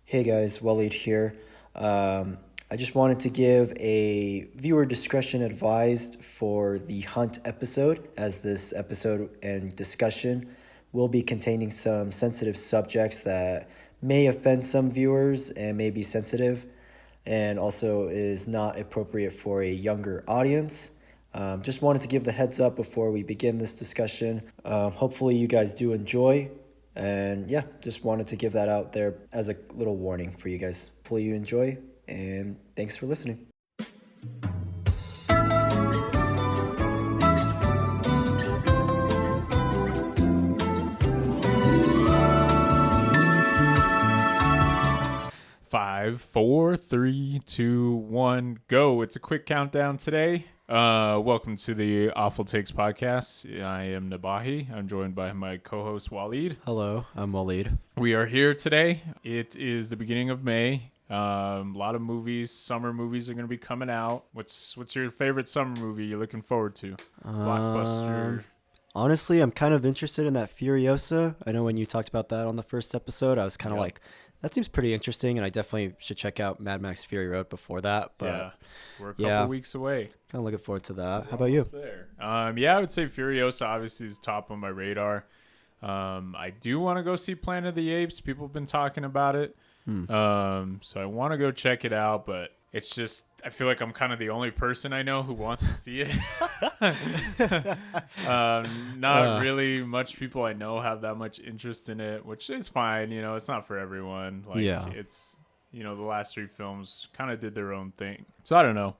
Hey guys, Wallied here. I just wanted to give a viewer discretion advised for the Hunt episode, as this episode and discussion will be containing some sensitive subjects that may offend some viewers and may be sensitive, and also is not appropriate for a younger audience. Just wanted to give the heads up before we begin this discussion. Hopefully, you guys do enjoy. And yeah, just wanted to give that out there as a little warning for you guys. Hopefully you enjoy, and thanks for listening. 5, 4, 3, 2, 1, go. It's a quick countdown today. Welcome to the Awful Takes podcast. I am Nabahi. I'm joined by my co-host Wallied. Hello, I'm Wallied. We are here today. It is the beginning of May. A lot of movies, summer movies are going to be coming out. What's your favorite summer movie you're looking forward to? Blockbuster. Honestly, I'm kind of interested in that Furiosa. I know when you talked about that on the first episode, I was kind of like, that seems pretty interesting, and I definitely should check out Mad Max Fury Road before that. But yeah, we're a couple weeks away. Kind of looking forward to that. How about you? There. I would say Furiosa obviously is top on my radar. I do want to go see Planet of the Apes. People have been talking about it. So I want to go check it out, but it's just, I feel like I'm kind of the only person I know who wants to see it. Not really much people I know have that much interest in it, which is fine. You know, it's not for everyone. It's, the last three films kind of did their own thing. So I don't know.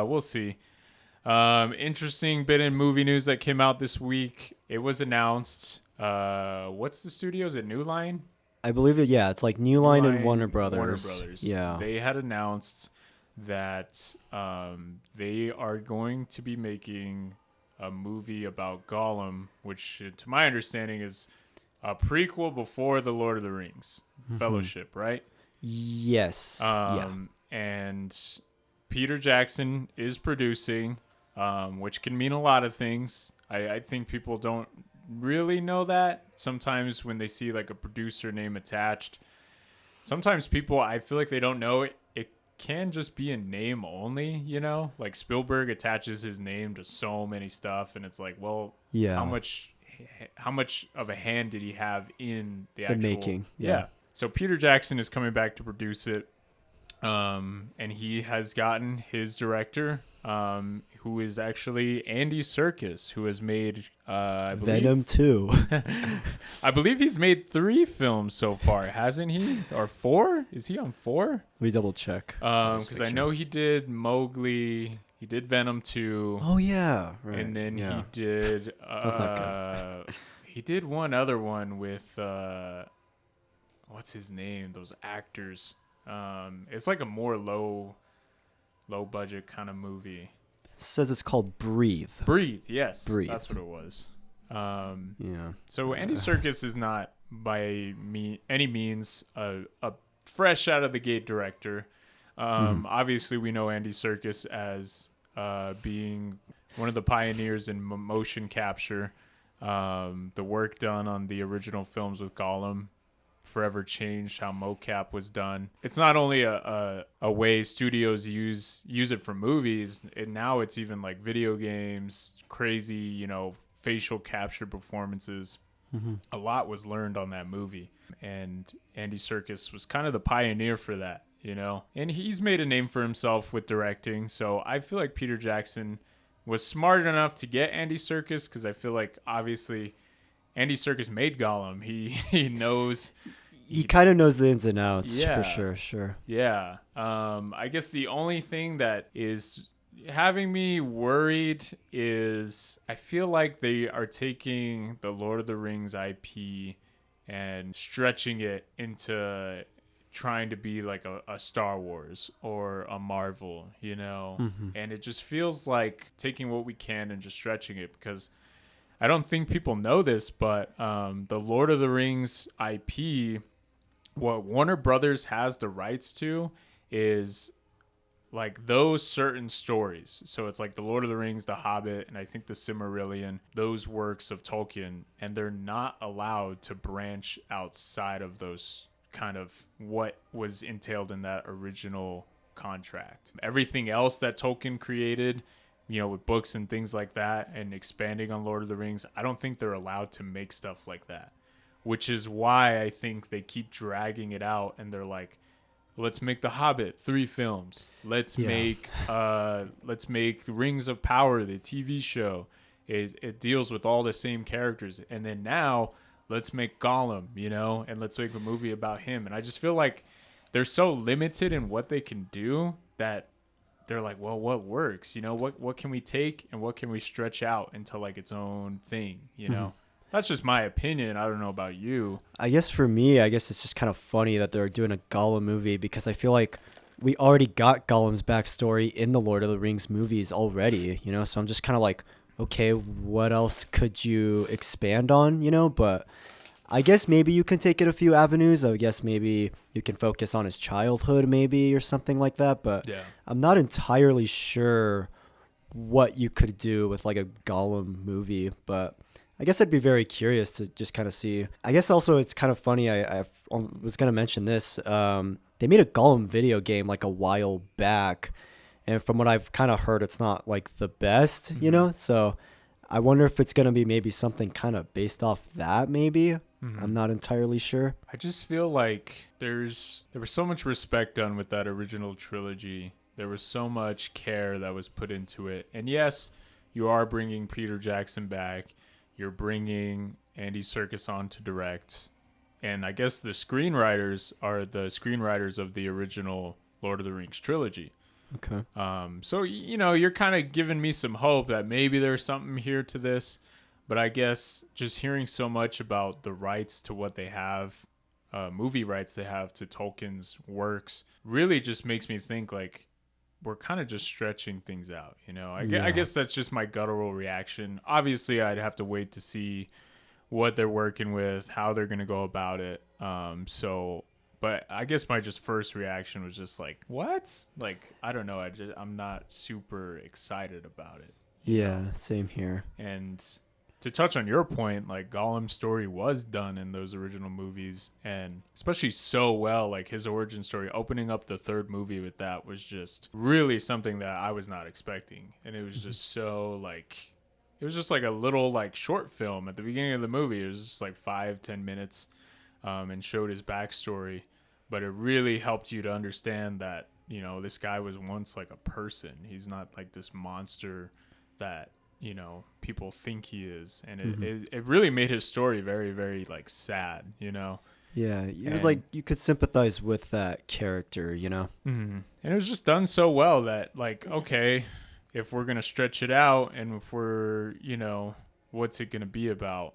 We'll see. Interesting bit in movie news that came out this week. It was announced. What's the studio? Is it New Line? I believe it. Yeah, it's like New Line and Warner Brothers. Warner Brothers. Yeah. They had announced that they are going to be making a movie about Gollum, which, to my understanding, is a prequel before the Lord of the Rings Fellowship, right? Yes. And Peter Jackson is producing, which can mean a lot of things. I think people don't really know that. Sometimes when they see like a producer name attached, sometimes people, I feel like they don't know it. It can just be a name only, like Spielberg attaches his name to so many stuff, and it's like, well, how much of a hand did he have in the actual making? Yeah. So Peter Jackson is coming back to produce it, and he has gotten his director, who is actually Andy Serkis, who has made Venom 2. I believe he's made 3 films so far, hasn't he? Or 4? Is he on 4? Let me double check. Because I know he did Mowgli, he did Venom 2. Oh yeah, right. And then he did. That's not good. He did one other one with what's his name? Those actors. It's like a more low budget kind of movie. It says it's called Breathe. Yes. Breathe. That's what it was. Yeah. So Andy Serkis is not by any means a fresh out of the gate director. Obviously, we know Andy Serkis as being one of the pioneers in motion capture. The work done on the original films with Gollum forever changed how mocap was done. It's not only a way studios use it for movies, and now it's even like video games, crazy, facial capture performances. A lot was learned on that movie, and Andy Serkis was kind of the pioneer for that, and he's made a name for himself with directing. So I feel like Peter Jackson was smart enough to get Andy Serkis, because I feel like obviously Andy Serkis made Gollum. He knows. He kind of knows the ins and outs, for sure. Yeah. I guess the only thing that is having me worried is I feel like they are taking the Lord of the Rings IP and stretching it into trying to be like a Star Wars or a Marvel, And it just feels like taking what we can and just stretching it, because I don't think people know this, but the Lord of the Rings IP, what Warner Brothers has the rights to is like those certain stories. So it's like the Lord of the Rings, the Hobbit, and I think the Silmarillion, those works of Tolkien, and they're not allowed to branch outside of those kind of what was entailed in that original contract. Everything else that Tolkien created, with books and things like that and expanding on Lord of the Rings, I don't think they're allowed to make stuff like that, which is why I think they keep dragging it out and they're like, let's make The Hobbit 3 films. Let's make Rings of Power, the TV show. It deals with all the same characters. And then now let's make Gollum, and let's make a movie about him. And I just feel like they're so limited in what they can do that they're like, well, what works? What can we take and what can we stretch out into like its own thing, That's just my opinion. I don't know about you. I guess for me, it's just kind of funny that they're doing a Gollum movie because I feel like we already got Gollum's backstory in the Lord of the Rings movies already, So I'm just kind of like, okay, what else could you expand on, But I guess maybe you can take it a few avenues. I guess maybe you can focus on his childhood maybe or something like that. But yeah. I'm not entirely sure what you could do with like a Gollum movie. But I guess I'd be very curious to just kind of see. I guess also it's kind of funny. I was going to mention this. They made a Gollum video game like a while back. And from what I've kind of heard, it's not like the best, So I wonder if it's going to be maybe something kind of based off that maybe. I'm not entirely sure. I just feel like there was so much respect done with that original trilogy. There was so much care that was put into it. And yes, you are bringing Peter Jackson back. You're bringing Andy Serkis on to direct. And I guess the screenwriters are the screenwriters of the original Lord of the Rings trilogy. Okay. So, you're kind of giving me some hope that maybe there's something here to this. But I guess just hearing so much about the rights to what they have, movie rights they have to Tolkien's works, really just makes me think like we're kind of just stretching things out. I guess that's just my guttural reaction. Obviously, I'd have to wait to see what they're working with, how they're going to go about it. But I guess my just first reaction was just like, what? Like, I don't know. I'm not super excited about it. Yeah, same here. And to touch on your point, like Gollum's story was done in those original movies, and especially so well, like his origin story, opening up the third movie with that was just really something that I was not expecting. And it was just so like, it was just like a little like short film at the beginning of the movie. It was just like 5-10 minutes and showed his backstory, but it really helped you to understand that, this guy was once like a person. He's not like this monster that, people think he is. And it really made his story very, very like sad, Yeah, it was like you could sympathize with that character, And it was just done so well that like, okay, if we're going to stretch it out and if we're, what's it going to be about?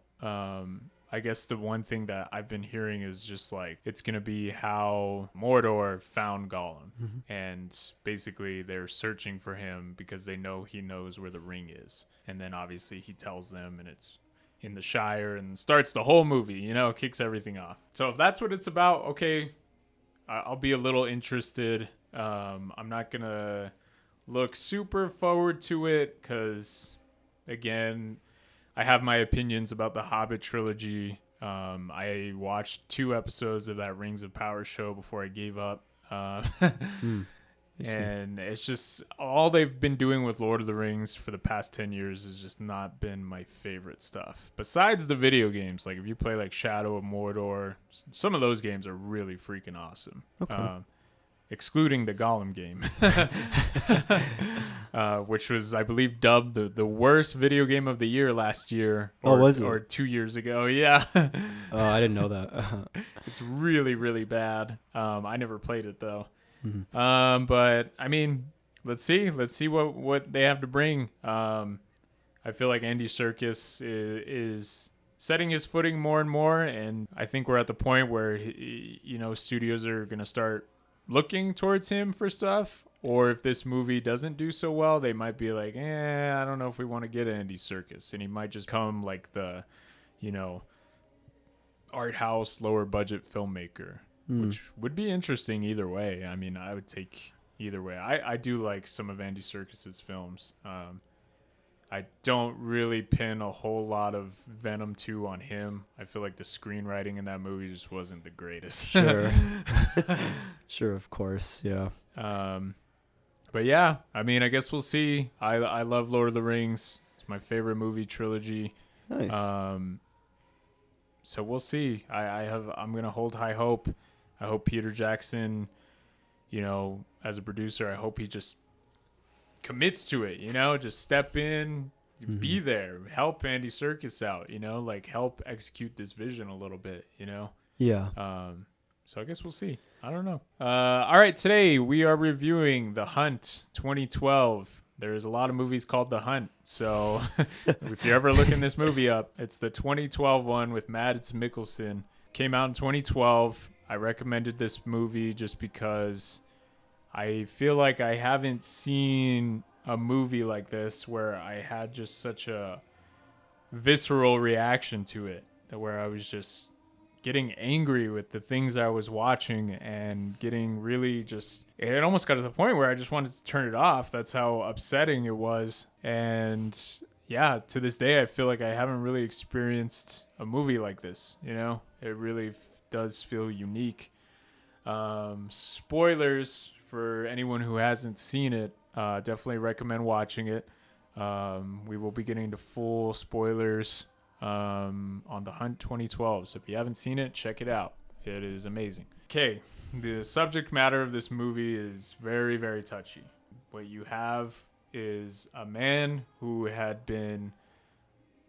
I guess the one thing that I've been hearing is just like it's going to be how Mordor found Gollum. And basically they're searching for him because they know he knows where the ring is. And then obviously he tells them and it's in the Shire and starts the whole movie, kicks everything off. So if that's what it's about, okay, I'll be a little interested. I'm not going to look super forward to it because, again, I have my opinions about the Hobbit trilogy. I watched 2 episodes of that Rings of Power show before I gave up. And it's just all they've been doing with Lord of the Rings for the past 10 years has just not been my favorite stuff. Besides the video games, like if you play like Shadow of Mordor, some of those games are really freaking awesome. Okay. Excluding the Gollum game, which was, I believe, dubbed the worst video game of the year last year. Was it? Or 2 years ago, yeah. Oh, I didn't know that. It's really, really bad. I never played it, though. But, I mean, let's see. Let's see what they have to bring. I feel like Andy Serkis is setting his footing more and more, and I think we're at the point where, studios are going to start looking towards him for stuff, or if this movie doesn't do so well, they might be like, I don't know if we want to get Andy Serkis, and he might just come like the, art house, lower budget filmmaker, which would be interesting either way. I mean, I would take either way. I do like some of Andy Serkis's films. I don't really pin a whole lot of Venom 2 on him. I feel like the screenwriting in that movie just wasn't the greatest. Sure. Sure, of course. Yeah. But yeah, I mean, I guess we'll see. I love Lord of the Rings. It's my favorite movie trilogy. Nice. So we'll see. I'm gonna hold high hope. I hope Peter Jackson, as a producer, I hope he just commits to it. Just step in, be there, help Andy Serkis out. Like help execute this vision a little bit. Yeah. So I guess we'll see. I don't know. All right, today we are reviewing The Hunt 2012. There's a lot of movies called The Hunt. So if you're ever looking this movie up, it's the 2012 one with Mads Mikkelsen. Came out in 2012. I recommended this movie just because I feel like I haven't seen a movie like this where I had just such a visceral reaction to it, where I was just getting angry with the things I was watching and getting really it almost got to the point where I just wanted to turn it off. That's how upsetting it was. And yeah, to this day, I feel like I haven't really experienced a movie like this. It really does feel unique. Spoilers for anyone who hasn't seen it. Definitely recommend watching it. We will be getting into full spoilers on The Hunt 2012. So if you haven't seen it, check it out. It is amazing. Okay, the subject matter of this movie is very, very touchy. What you have is a man who had been,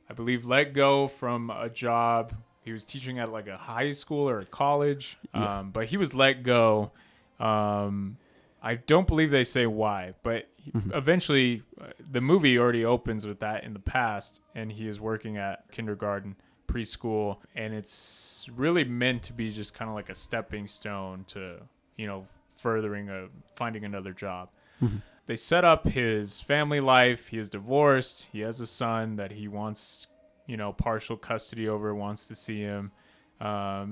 I believe, let go from a job. He was teaching at like a high school or a college, but he was let go. I don't believe they say why, but eventually the movie already opens with that in the past, and he is working at kindergarten, preschool, and it's really meant to be just kind of like a stepping stone to, finding another job. They set up his family life. He is divorced. He has a son that he wants, partial custody over, wants to see him.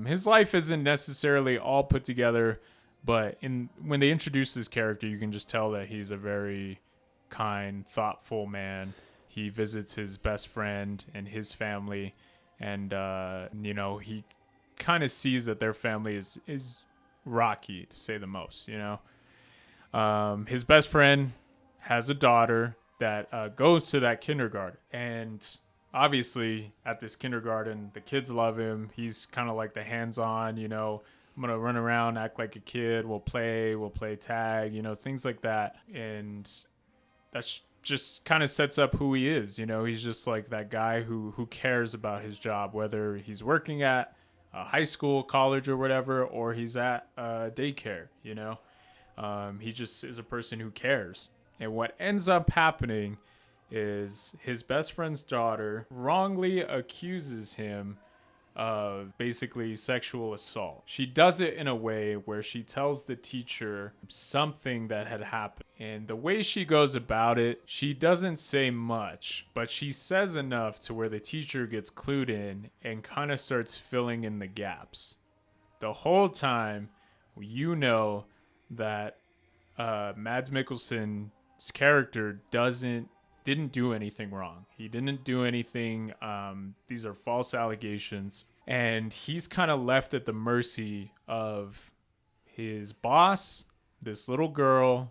His life isn't necessarily all put together, but when they introduce this character, you can just tell that he's a very kind, thoughtful man. He visits his best friend and his family, and he kind of sees that their family is rocky, to say the most. His best friend has a daughter that goes to that kindergarten, and obviously at this kindergarten, the kids love him. He's kind of like the hands-on, I'm going to run around, act like a kid. We'll play tag, things like that. And that's just kind of sets up who he is. He's just like that guy who cares about his job, whether he's working at a high school, college, or whatever, or he's at daycare, he just is a person who cares. And what ends up happening is his best friend's daughter wrongly accuses him of basically sexual assault. She does it in a way where she tells the teacher something that had happened. And the way she goes about it, she doesn't say much, but she says enough to where the teacher gets clued in and kind of starts filling in the gaps. The whole time, that Mads Mikkelsen's character didn't do anything wrong. He didn't do anything. These are false allegations. And he's kind of left at the mercy of his boss, this little girl,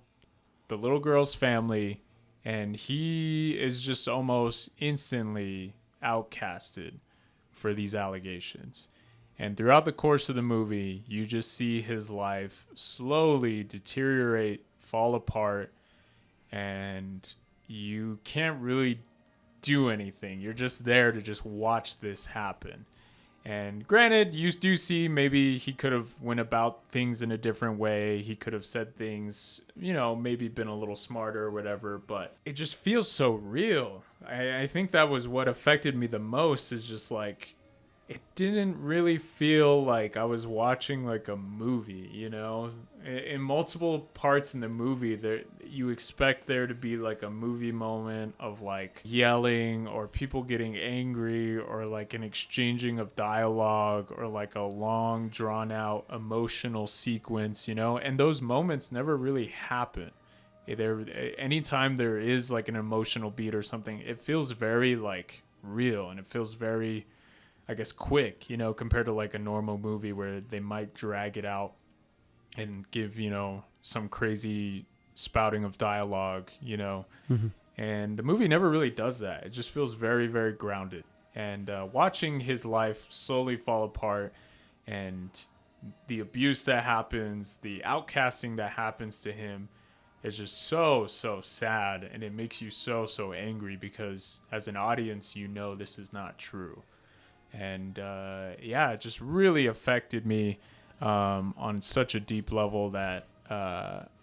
the little girl's family, and he is just almost instantly outcasted for these allegations. And throughout the course of the movie, you just see his life slowly deteriorate, fall apart, and you can't really do anything. You're just there to just watch this happen. And granted, you do see maybe he could have went about things in a different way. He could have said things, maybe been a little smarter or whatever, but it just feels so real. I think that was what affected me the most, is just like, it didn't really feel like I was watching like a movie, In multiple parts in the movie, there you expect there to be like a movie moment of like yelling or people getting angry or like an exchanging of dialogue or like a long drawn out emotional sequence, And those moments never really happen. there, anytime there is like an emotional beat or something, it feels very like real, and it feels very, I guess, quick, compared to like a normal movie where they might drag it out and give, some crazy spouting of dialogue, Mm-hmm. and the movie never really does that. It just feels very, very grounded. And watching his life slowly fall apart, and the abuse that happens, the outcasting that happens to him, is just so, so sad. And it makes you so, so angry, because as an audience, this is not true. And it just really affected me on such a deep level that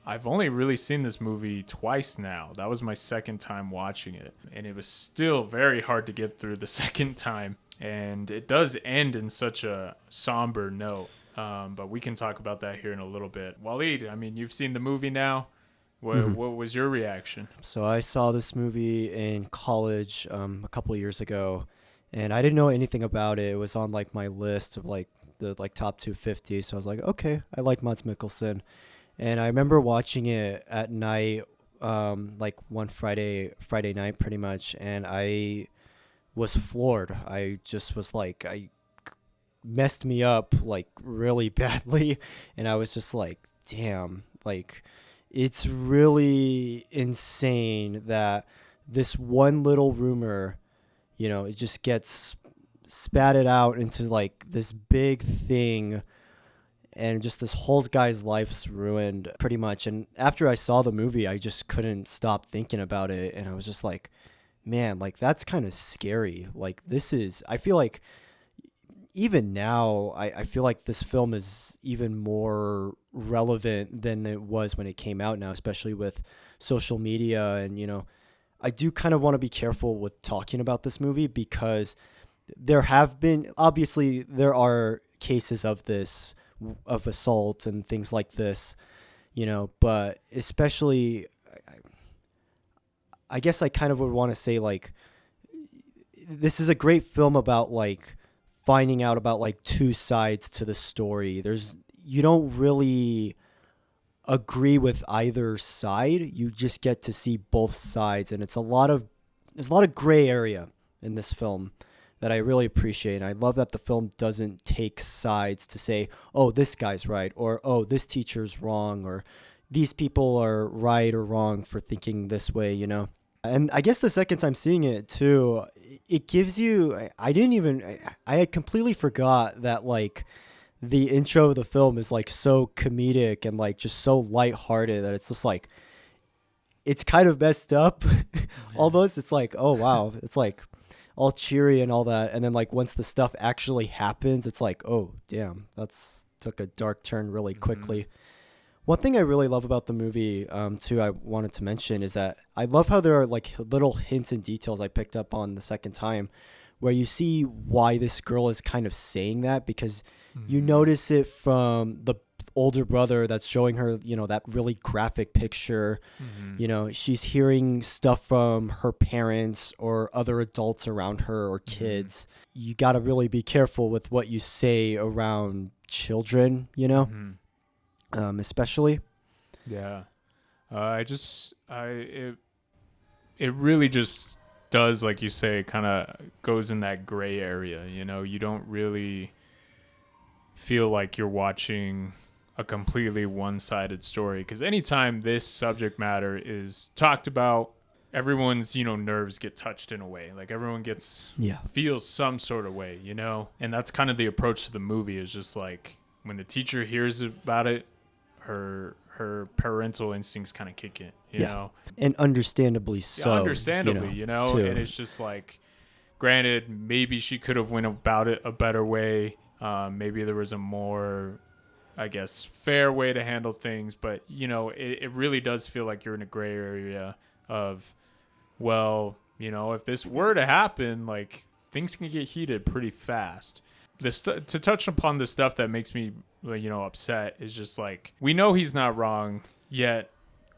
I've only really seen this movie twice now. That was my second time watching it, and it was still very hard to get through the second time. And it does end in such a somber note, but we can talk about that here in a little bit. Wallied, I mean, you've seen the movie now. What was your reaction? So I saw this movie in college a couple of years ago, and I didn't know anything about it. It was on like my list of like the like top 250. So I was like, okay, I like Mads Mikkelsen. And I remember watching it at night, like one Friday night pretty much, and I was floored. I just was like, I messed me up like really badly, and I was just like, damn, like it's really insane that this one little rumor, it just gets spatted out into like this big thing, and just this whole guy's life's ruined pretty much. And after I saw the movie, I just couldn't stop thinking about it, and I was just like, man, like that's kind of scary. Like I feel like even now, I feel like this film is even more relevant than it was when it came out now, especially with social media. And, I do kind of want to be careful with talking about this movie, because there are cases of this, of assault and things like this, but especially, I guess I kind of would want to say, like, this is a great film about like finding out about like two sides to the story. You don't really agree with either side. You just get to see both sides, and there's a lot of gray area in this film that I really appreciate. And I love that the film doesn't take sides to say, oh, this guy's right, or oh, this teacher's wrong, or these people are right or wrong for thinking this way, And I guess the second time seeing it too, it gives you, I had completely forgot that like the intro of the film is like so comedic and like just so lighthearted that it's just like, it's kind of messed up almost. It's like, oh wow, it's like all cheery and all that. And then like once the stuff actually happens, it's like, oh damn, that's took a dark turn really quickly. One thing I really love about the movie, too, I wanted to mention is that I love how there are like little hints and details I picked up on the second time, where you see why this girl is kind of saying that, because you notice it from the older brother that's showing her, that really graphic picture. She's hearing stuff from her parents or other adults around her or kids. You got to really be careful with what you say around children, especially. Yeah. It really just does, like you say, kind of goes in that gray area. You don't really feel like you're watching a completely one-sided story, because anytime this subject matter is talked about, everyone's nerves get touched in a way. Like everyone feels some sort of way, and that's kind of the approach to the movie, is just like when the teacher hears about it, her parental instincts kind of kick in, you know, and understandably so. Yeah, understandably, too. And it's just like, granted, maybe she could have went about it a better way. Maybe there was a more, I guess, fair way to handle things, but it really does feel like you're in a gray area of, well, if this were to happen, like things can get heated pretty fast. To touch upon the stuff that makes me, upset is just like, we know he's not wrong, yet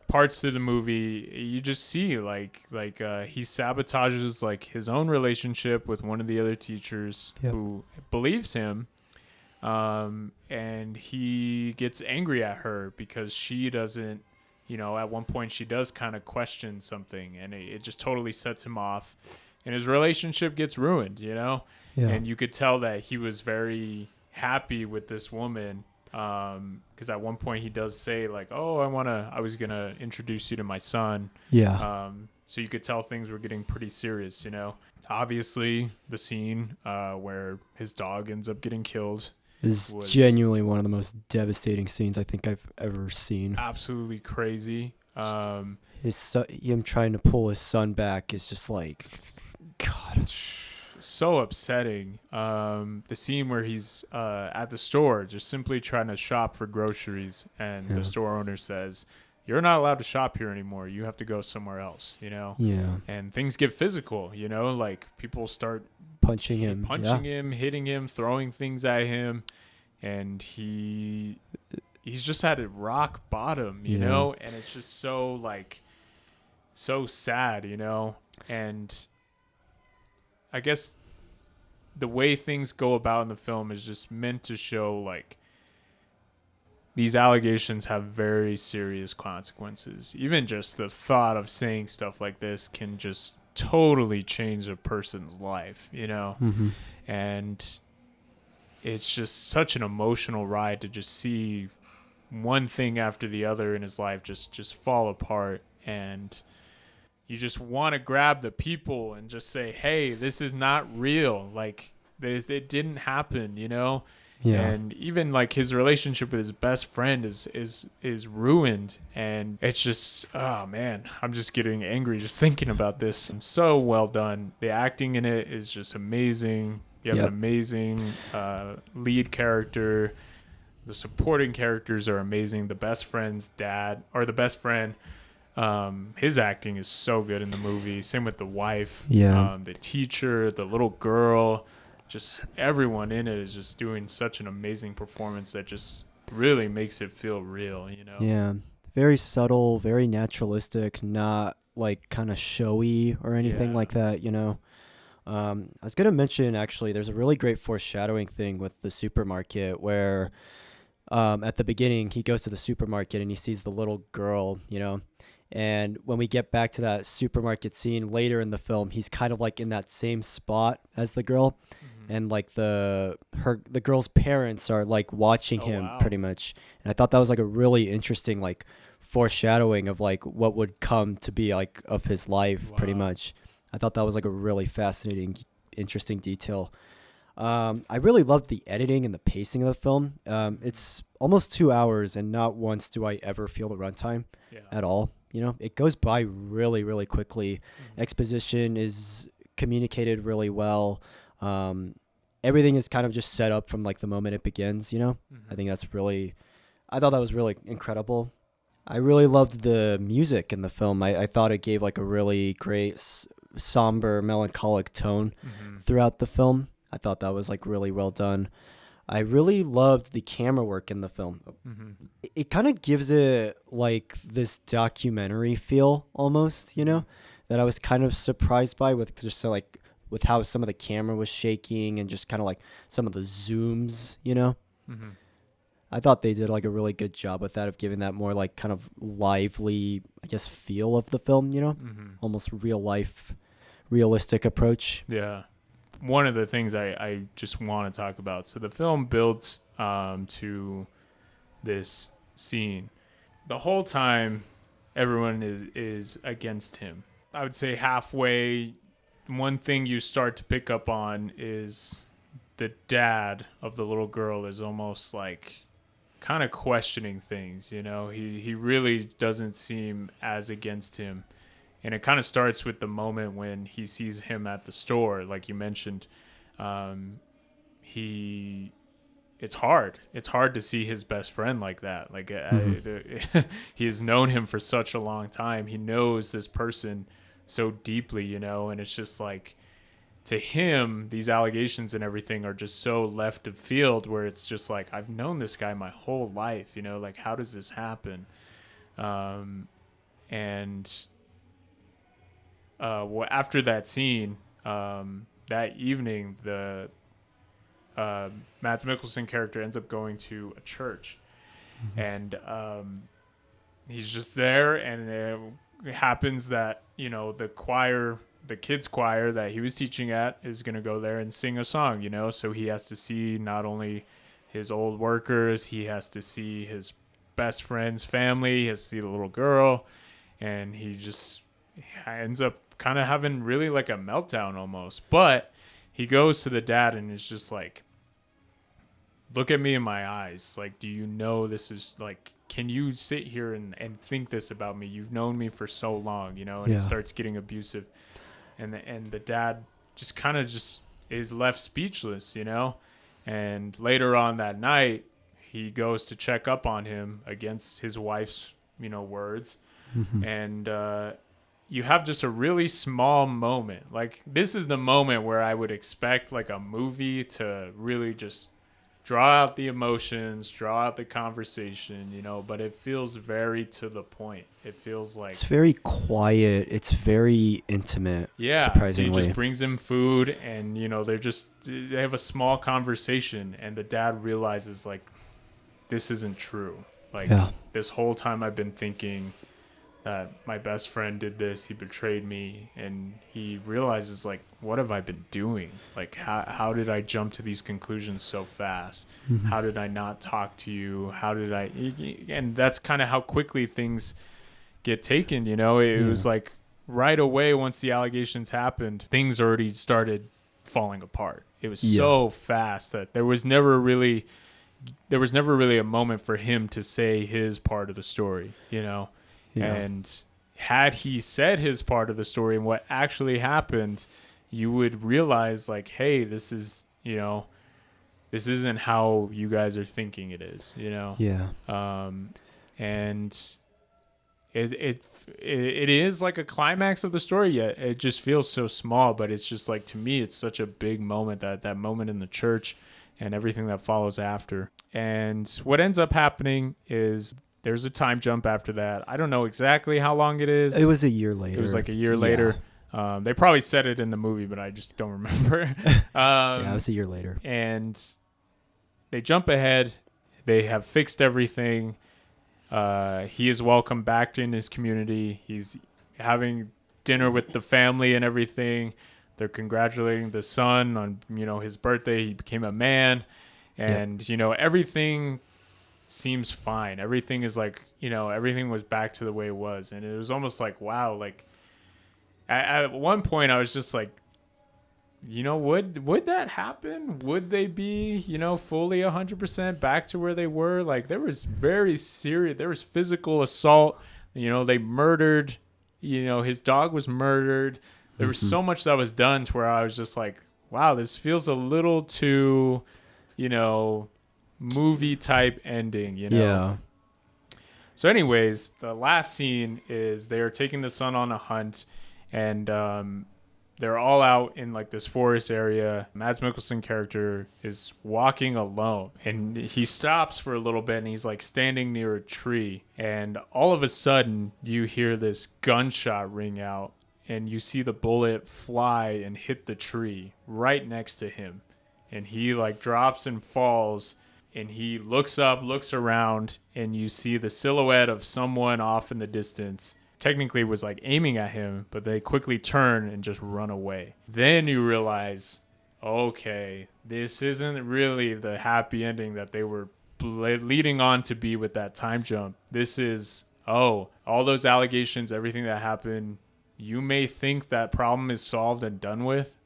parts of the movie you just see like he sabotages like his own relationship with one of the other teachers who believes him, and he gets angry at her because she doesn't at one point she does kind of question something, and it just totally sets him off, and his relationship gets ruined, Yeah. and you could tell that he was very happy with this woman, because at one point he does say like, oh, I was gonna introduce you to my son. Yeah. So you could tell things were getting pretty serious. Obviously the scene where his dog ends up getting killed Is was genuinely one of the most devastating scenes I think I've ever seen. absolutely crazy. Him trying to pull his son back is just like, God. So upsetting. The scene where he's at the store just simply trying to shop for groceries, and the store owner says, you're not allowed to shop here anymore, you have to go somewhere else. Yeah. And things get physical, like people start Punching him, hitting him, throwing things at him, and he's just at a rock bottom, and it's just so like so sad, and I guess the way things go about in the film is just meant to show like these allegations have very serious consequences. Even just the thought of saying stuff like this can just totally change a person's life, Mm-hmm. And it's just such an emotional ride to just see one thing after the other in his life just fall apart, and you just want to grab the people and just say, hey, this is not real, like it didn't happen, Yeah. And even like his relationship with his best friend is ruined, and it's just, oh man, I'm just getting angry just thinking about this. And so well done. The acting in it is just amazing. You have an amazing lead character. The supporting characters are amazing. The best friend's dad, or the best friend, his acting is so good in the movie. Same with the wife, the teacher, the little girl. Just everyone in it is just doing such an amazing performance that just really makes it feel real, Yeah. Very subtle, very naturalistic, not like kind of showy or anything like that, I was going to mention, actually, there's a really great foreshadowing thing with the supermarket where at the beginning he goes to the supermarket and he sees the little girl, and when we get back to that supermarket scene later in the film, he's kind of like in that same spot as the girl. And like the girl's parents are like watching him pretty much. And I thought that was like a really interesting like foreshadowing of like what would come to be like of his life pretty much. I thought that was like a really fascinating, interesting detail. I really loved the editing and the pacing of the film. It's almost 2 hours, and not once do I ever feel the runtime at all. It goes by really, really quickly. Exposition is communicated really well. Everything is kind of just set up from like the moment it begins, I think I thought that was really incredible. I really loved the music in the film. I thought it gave like a really great somber, melancholic tone throughout the film. I thought that was like really well done. I really loved the camera work in the film. It kind of gives it like this documentary feel almost, that I was kind of surprised by with just like with how some of the camera was shaking and just kind of like some of the zooms, I thought they did like a really good job with that, of giving that more like kind of lively, I guess, feel of the film, almost real life, realistic approach. Yeah. One of the things I just want to talk about. So the film builds to this scene. The whole time, everyone is against him. I would say halfway, one thing you start to pick up on is the dad of the little girl is almost like kind of questioning things, he really doesn't seem as against him. And it kind of starts with the moment when he sees him at the store, like you mentioned. It's hard to see his best friend like that. Like he has known him for such a long time. He knows this person so deeply, and it's just like, to him, these allegations and everything are just so left of field, where it's just like, I've known this guy my whole life, like, how does this happen? After that scene, that evening, the Mads Mikkelsen character ends up going to a church, and he's just there, and it happens that, the kids choir that he was teaching at is going to go there and sing a song, so he has to see not only his old workers, he has to see his best friend's family, he has to see the little girl, and he ends up kind of having really like a meltdown almost. But he goes to the dad and is just like, look at me in my eyes. Like, do you know this is like, can you sit here and think this about me? You've known me for so long, and he starts getting abusive. And the dad just kind of just is left speechless, And later on that night, he goes to check up on him against his wife's, words. Mm-hmm. And you have just a really small moment. Like, this is the moment where I would expect like a movie to really just draw out the emotions, draw out the conversation, but it feels very to the point. It feels like it's very quiet. It's very intimate. Yeah, surprisingly. he just brings him food, and they have a small conversation, and the dad realizes like, this isn't true. Like, this whole time I've been thinking that my best friend did this, he betrayed me, and he realizes like, what have I been doing? Like, how did I jump to these conclusions so fast? Mm-hmm. How did I not talk to you? And that's kind of how quickly things get taken, It was like right away, once the allegations happened, things already started falling apart. It was so fast that there was never really a moment for him to say his part of the story, And had he said his part of the story and what actually happened, you would realize like, hey, this is, this isn't how you guys are thinking it is, And it is like a climax of the story, yet it just feels so small, but it's just like, to me, it's such a big moment, that moment in the church and everything that follows after. And what ends up happening is there's a time jump after that. I don't know exactly how long it is. It was a year later. It was like a year later. They probably said it in the movie, but I just don't remember. It was a year later. And they jump ahead. They have fixed everything. He is welcome back in his community. He's having dinner with the family and everything. They're congratulating the son on, his birthday. He became a man. And, everything seems fine. Everything is like, everything was back to the way it was. And it was almost like, wow, like at one point I was just like, would that happen? Would they be, fully 100% back to where they were? Like, there was there was physical assault. They murdered, his dog was murdered. There was so much that was done to where I was just like, wow, this feels a little too, movie type ending, Yeah. So anyways, the last scene is they are taking the son on a hunt, and they're all out in like this forest area. Mads Mikkelsen character is walking alone, and he stops for a little bit, and he's like standing near a tree, and all of a sudden you hear this gunshot ring out, and you see the bullet fly and hit the tree right next to him, and he like drops and falls. And he looks up, looks around, and you see the silhouette of someone off in the distance. Technically was like aiming at him, but they quickly turn and just run away. Then you realize, okay, this isn't really the happy ending that they were leading on to be with that time jump. This is, all those allegations, everything that happened, you may think that problem is solved and done with,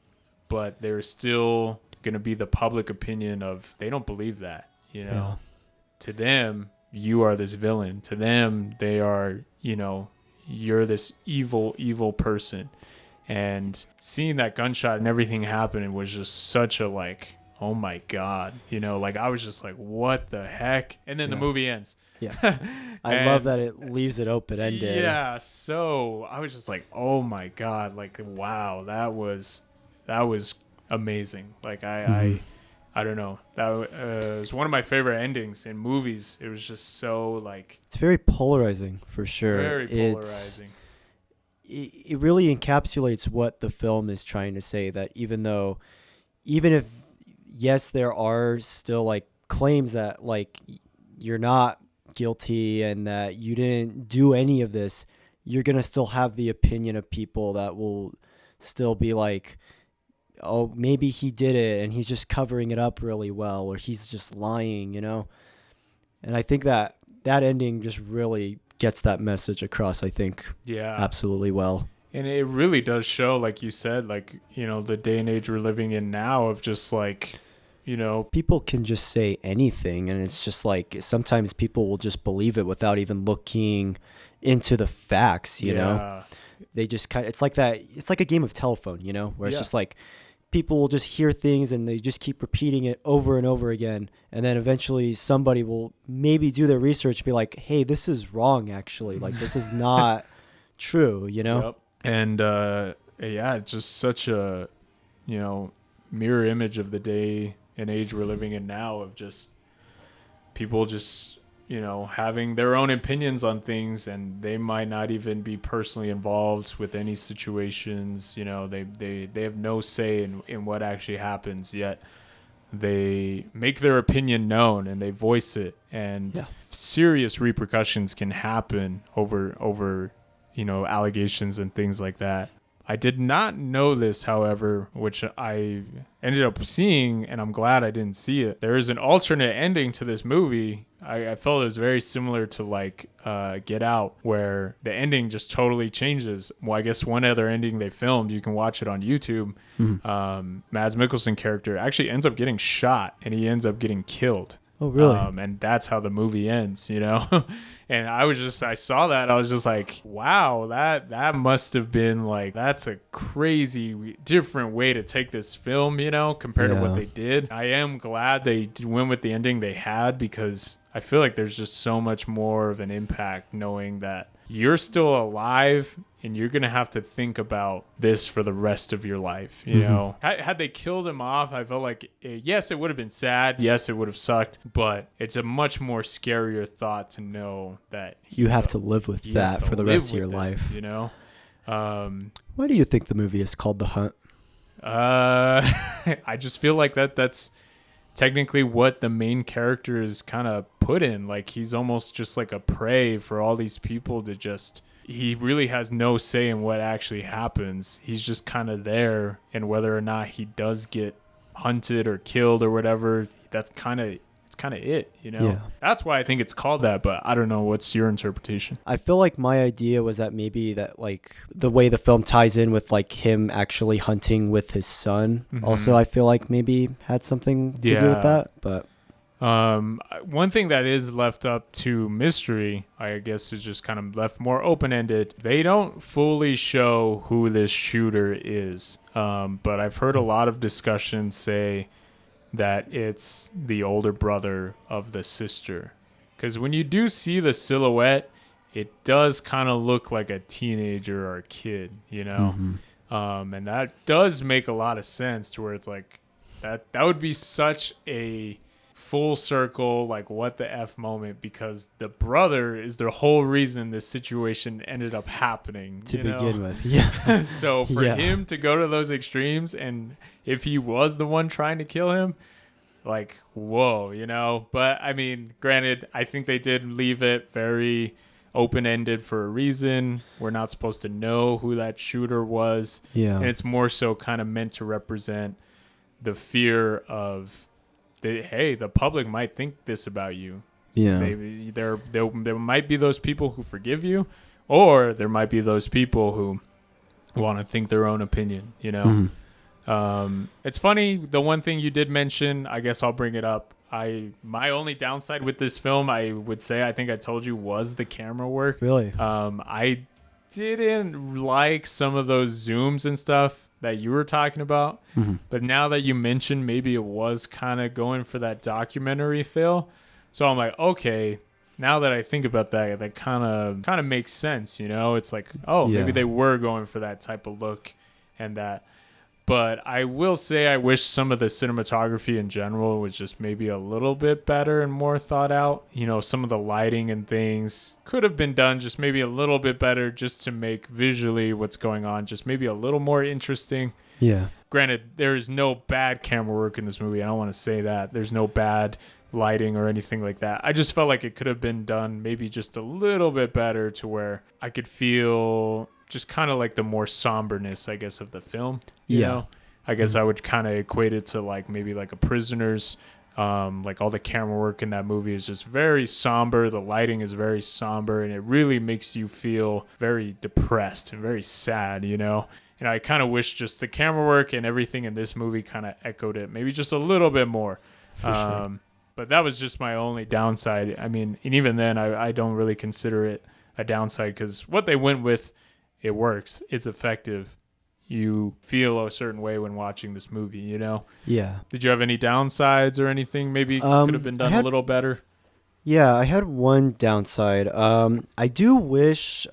but there's still going to be the public opinion of they don't believe that. To them, you are this villain. To them, they are, you're this evil person. And seeing that gunshot and everything happen, it was just such a like, oh my God, like I was just like, what the heck? And then the movie ends. Yeah. I love that it leaves it open-ended. Yeah. So I was just like, oh my God, like, wow, that was amazing. Like I don't know. That was one of my favorite endings in movies. It was just so like... It's very polarizing, for sure. Very polarizing. It really encapsulates what the film is trying to say, that even if, yes, there are still like claims that like you're not guilty and that you didn't do any of this, you're going to still have the opinion of people that will still be like, oh, maybe he did it and he's just covering it up really well, or he's just lying, And I think that ending just really gets that message across, I think, absolutely well. And it really does show, like you said, like, the day and age we're living in now of just like, people can just say anything, and it's just like sometimes people will just believe it without even looking into the facts, you know? They just it's like a game of telephone, where it's just like people will just hear things and they just keep repeating it over and over again. And then eventually somebody will maybe do their research and be like, hey, this is wrong, actually. Like, this is not true, Yep. And, it's just such a, mirror image of the day and age we're living in now of just people just, having their own opinions on things, and they might not even be personally involved with any situations. They have no say in what actually happens, yet they make their opinion known and they voice it, and serious repercussions can happen over allegations and things like that. I did not know this, however, which I ended up seeing, and I'm glad I didn't see it. There is an alternate ending to this movie. I felt it was very similar to like Get Out, where the ending just totally changes. Well, I guess one other ending they filmed, you can watch it on YouTube. Mads Mikkelsen character actually ends up getting shot, and he ends up getting killed. Oh, really? And that's how the movie ends, And I saw that. I was just like, wow, that must have been like, that's a crazy different way to take this film, compared to what they did. I am glad they went with the ending they had, because I feel like there's just so much more of an impact knowing that you're still alive and you're going to have to think about this for the rest of your life. Had they killed him off, I felt like, yes, it would have been sad. Yes, it would have sucked, but it's a much more scarier thought to know that you have to live with that for the rest of your life. Why do you think the movie is called The Hunt? I just feel like that's technically what the main character is kind of put in. Like, he's almost just like a prey for all these people to just, he really has no say in what actually happens. He's just kind of there, and whether or not he does get hunted or killed or whatever, it's kind of it. That's why I think it's called that, but I don't know. What's your interpretation? I feel like my idea was that maybe that like the way the film ties in with like him actually hunting with his son, also I feel like maybe had something to do with that. But one thing that is left up to mystery, I guess, is just kind of left more open-ended. They don't fully show who this shooter is, but I've heard a lot of discussions say that it's the older brother of the sister. Because when you do see the silhouette, it does kind of look like a teenager or a kid, and that does make a lot of sense, to where it's like, that would be such a full circle, like, what the F moment, because the brother is the whole reason this situation ended up happening to begin with. Yeah. So for him to go to those extremes, and if he was the one trying to kill him, like, whoa, but I mean, granted, I think they did leave it very open-ended for a reason. We're not supposed to know who that shooter was. Yeah. And it's more so kind of meant to represent the fear of, the public might think this about you. Yeah. There might be those people who forgive you, or there might be those people who want to think their own opinion, It's funny, the one thing you did mention, I guess I'll bring it up. My only downside with this film, I would say, I think I told you, was the camera work. Really? I didn't like some of those zooms and stuff that you were talking about. But now that you mentioned, maybe it was kind of going for that documentary feel. So I'm like, okay, now that I think about that, that kind of makes sense. It's like, maybe they were going for that type of look and that. But I will say, I wish some of the cinematography in general was just maybe a little bit better and more thought out. Some of the lighting and things could have been done just maybe a little bit better, just to make visually what's going on just maybe a little more interesting. Yeah. Granted, there's no bad camera work in this movie. I don't want to say that. There's no bad lighting or anything like that. I just felt like it could have been done maybe just a little bit better to where I could feel just kind of like the more somberness, I guess, of the film. You know? I guess I would kind of equate it to like maybe like a Prisoners. Like all the camera work in that movie is just very somber. The lighting is very somber, and it really makes you feel very depressed and very sad, you know? And I kind of wish just the camera work and everything in this movie kind of echoed it, maybe just a little bit more. Sure. But that was just my only downside. I mean, and even then, I don't really consider it a downside because what they went with, it works. It's effective. You feel a certain way when watching this movie, you know? Yeah. Did you have any downsides or anything? Maybe could have been done a little better? Yeah, I had one downside. I do wish...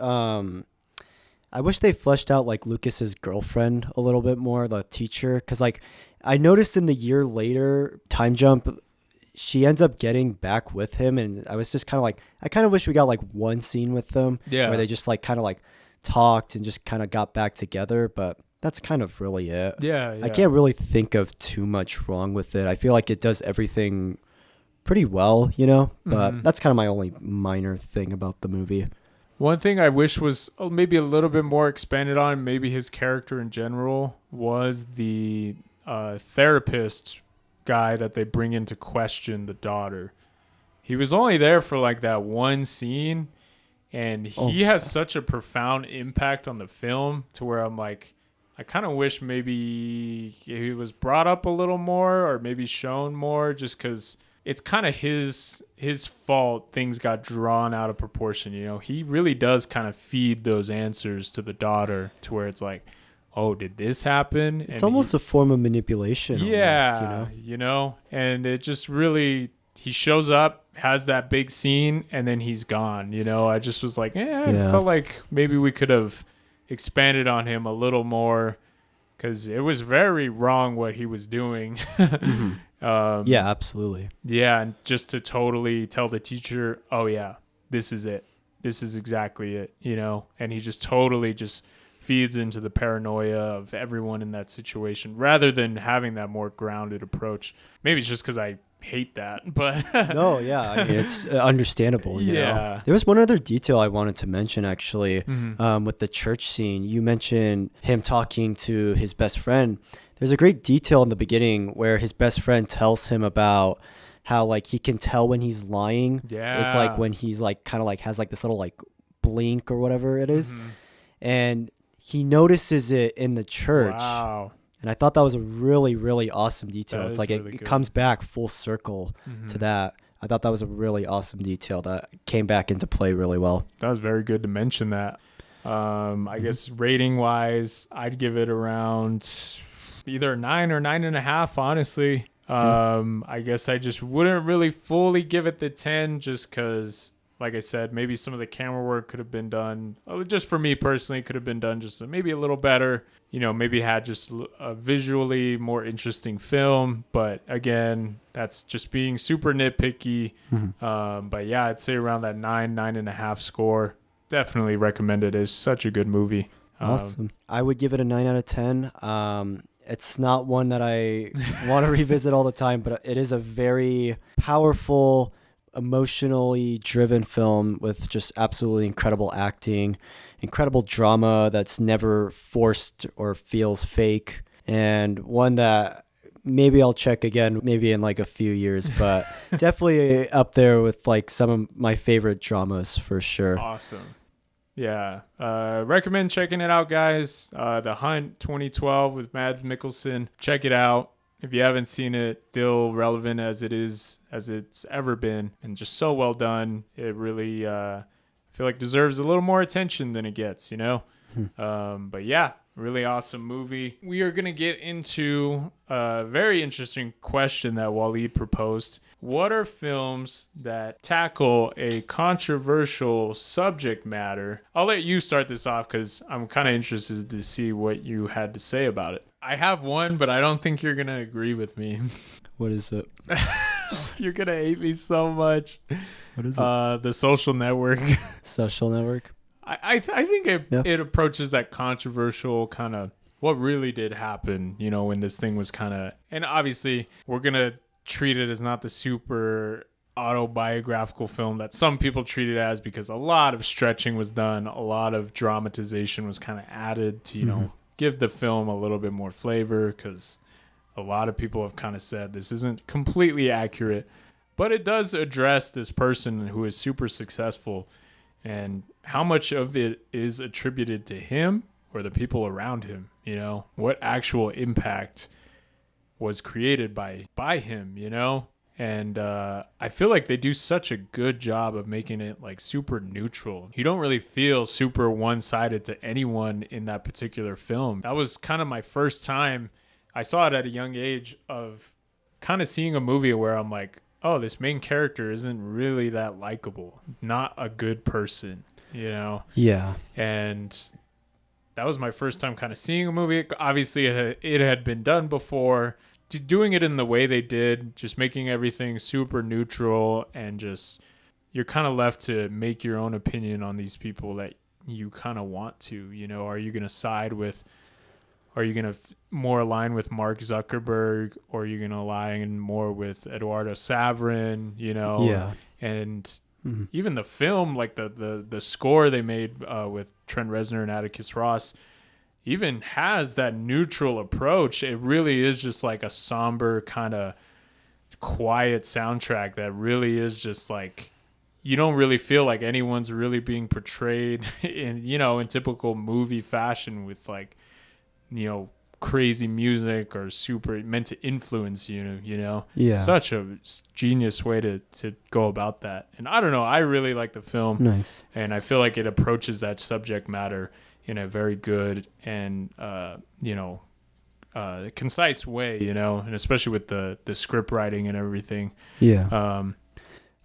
I wish they fleshed out like Lucas's girlfriend a little bit more, the teacher, because like I noticed in the year later time jump, she ends up getting back with him, and I was just kind of like, I kind of wish we got like one scene with them where they just like kind of like talked and just kind of got back together, but that's kind of really it. Yeah. I can't really think of too much wrong with it. I feel like it does everything pretty well, you know, but that's kind of my only minor thing about the movie. One thing I wish was maybe a little bit more expanded on, maybe his character in general, was the therapist guy that they bring in to question the daughter. He was only there for like that one scene, and he has such a profound impact on the film to where I'm like, I kind of wish maybe he was brought up a little more or maybe shown more, just because it's kind of his fault things got drawn out of proportion. You know, he really does kind of feed those answers to the daughter to where it's like, oh, did this happen? It's almost a form of manipulation. Yeah, almost, you know, and it just really, he shows up, has that big scene, and then he's gone. You know, I just was like, I felt like maybe we could have expanded on him a little more, because it was very wrong what he was doing. Yeah, absolutely. Yeah, and just to totally tell the teacher, oh yeah, this is it. This is exactly it, you know? And he just totally just feeds into the paranoia of everyone in that situation rather than having that more grounded approach. Maybe it's just because I hate that, but... No, yeah, I mean, it's understandable, you know? There was one other detail I wanted to mention, actually, with the church scene. You mentioned him talking to his best friend. There's a great detail in the beginning where his best friend tells him about how like he can tell when he's lying. Yeah. It's like when he's like kind of like has like this little like blink or whatever it is. And he notices it in the church. Wow. And I thought that was a really, really awesome detail. It's like really it comes back full circle to that. I thought that was a really awesome detail that came back into play really well. That was very good to mention that. I guess rating wise, I'd give it around either 9 or 9.5, honestly. I guess I just wouldn't really fully give it the 10 just because, like I said, maybe some of the camera work could have been done, just for me personally, could have been done just maybe a little better. You know, maybe had just a visually more interesting film. But again, that's just being super nitpicky. But yeah, I'd say around that 9.5 score. Definitely recommend it. It's such a good movie. Awesome. I would give it a 9 out of 10. It's not one that I want to revisit all the time, but it is a very powerful, emotionally driven film with just absolutely incredible acting, incredible drama that's never forced or feels fake, and one that maybe I'll check again, maybe in like a few years, but definitely up there with like some of my favorite dramas for sure. Awesome. Yeah. Recommend checking it out, guys. The Hunt 2012 with Mads Mikkelsen. Check it out. If you haven't seen it, still relevant as it is, as it's ever been, and just so well done. It really, I feel like deserves a little more attention than it gets, you know? But yeah, really awesome movie. We are going to get into a very interesting question that Wallied proposed. What are films that tackle a controversial subject matter? I'll let you start this off because I'm kind of interested to see what you had to say about it. I have one, but I don't think you're going to agree with me. What is it? You're going to hate me so much. What is it? The Social Network. Social Network? I think it approaches that controversial kind of what really did happen, you know, when this thing was kind of, and obviously we're going to treated as not the super autobiographical film that some people treat it as, because a lot of stretching was done, a lot of dramatization was kind of added to, give the film a little bit more flavor, because a lot of people have kind of said this isn't completely accurate, but it does address this person who is super successful, and how much of it is attributed to him or the people around him, what actual impact was created by him, And I feel like they do such a good job of making it like super neutral. You don't really feel super one-sided to anyone in that particular film. That was kind of my first time. I saw it at a young age of kind of seeing a movie where I'm like, oh, this main character isn't really that likable. Not a good person, Yeah. And that was my first time kind of seeing a movie. Obviously, it had been done before. Doing it in the way they did, just making everything super neutral, and just you're kind of left to make your own opinion on these people that you kind of want to. Are you going to side with? Are you going to more align with Mark Zuckerberg, or are you going to align more with Eduardo Saverin? Yeah. And even the film, like the score they made with Trent Reznor and Atticus Ross, even has that neutral approach. It really is just like a somber kind of quiet soundtrack that really is just like, you don't really feel like anyone's really being portrayed in typical movie fashion with like, crazy music or super meant to influence Yeah. Such a genius way to go about that. And I don't know, I really like the film. Nice. And I feel like it approaches that subject matter in a very good and concise way, and especially with the script writing and everything. Yeah.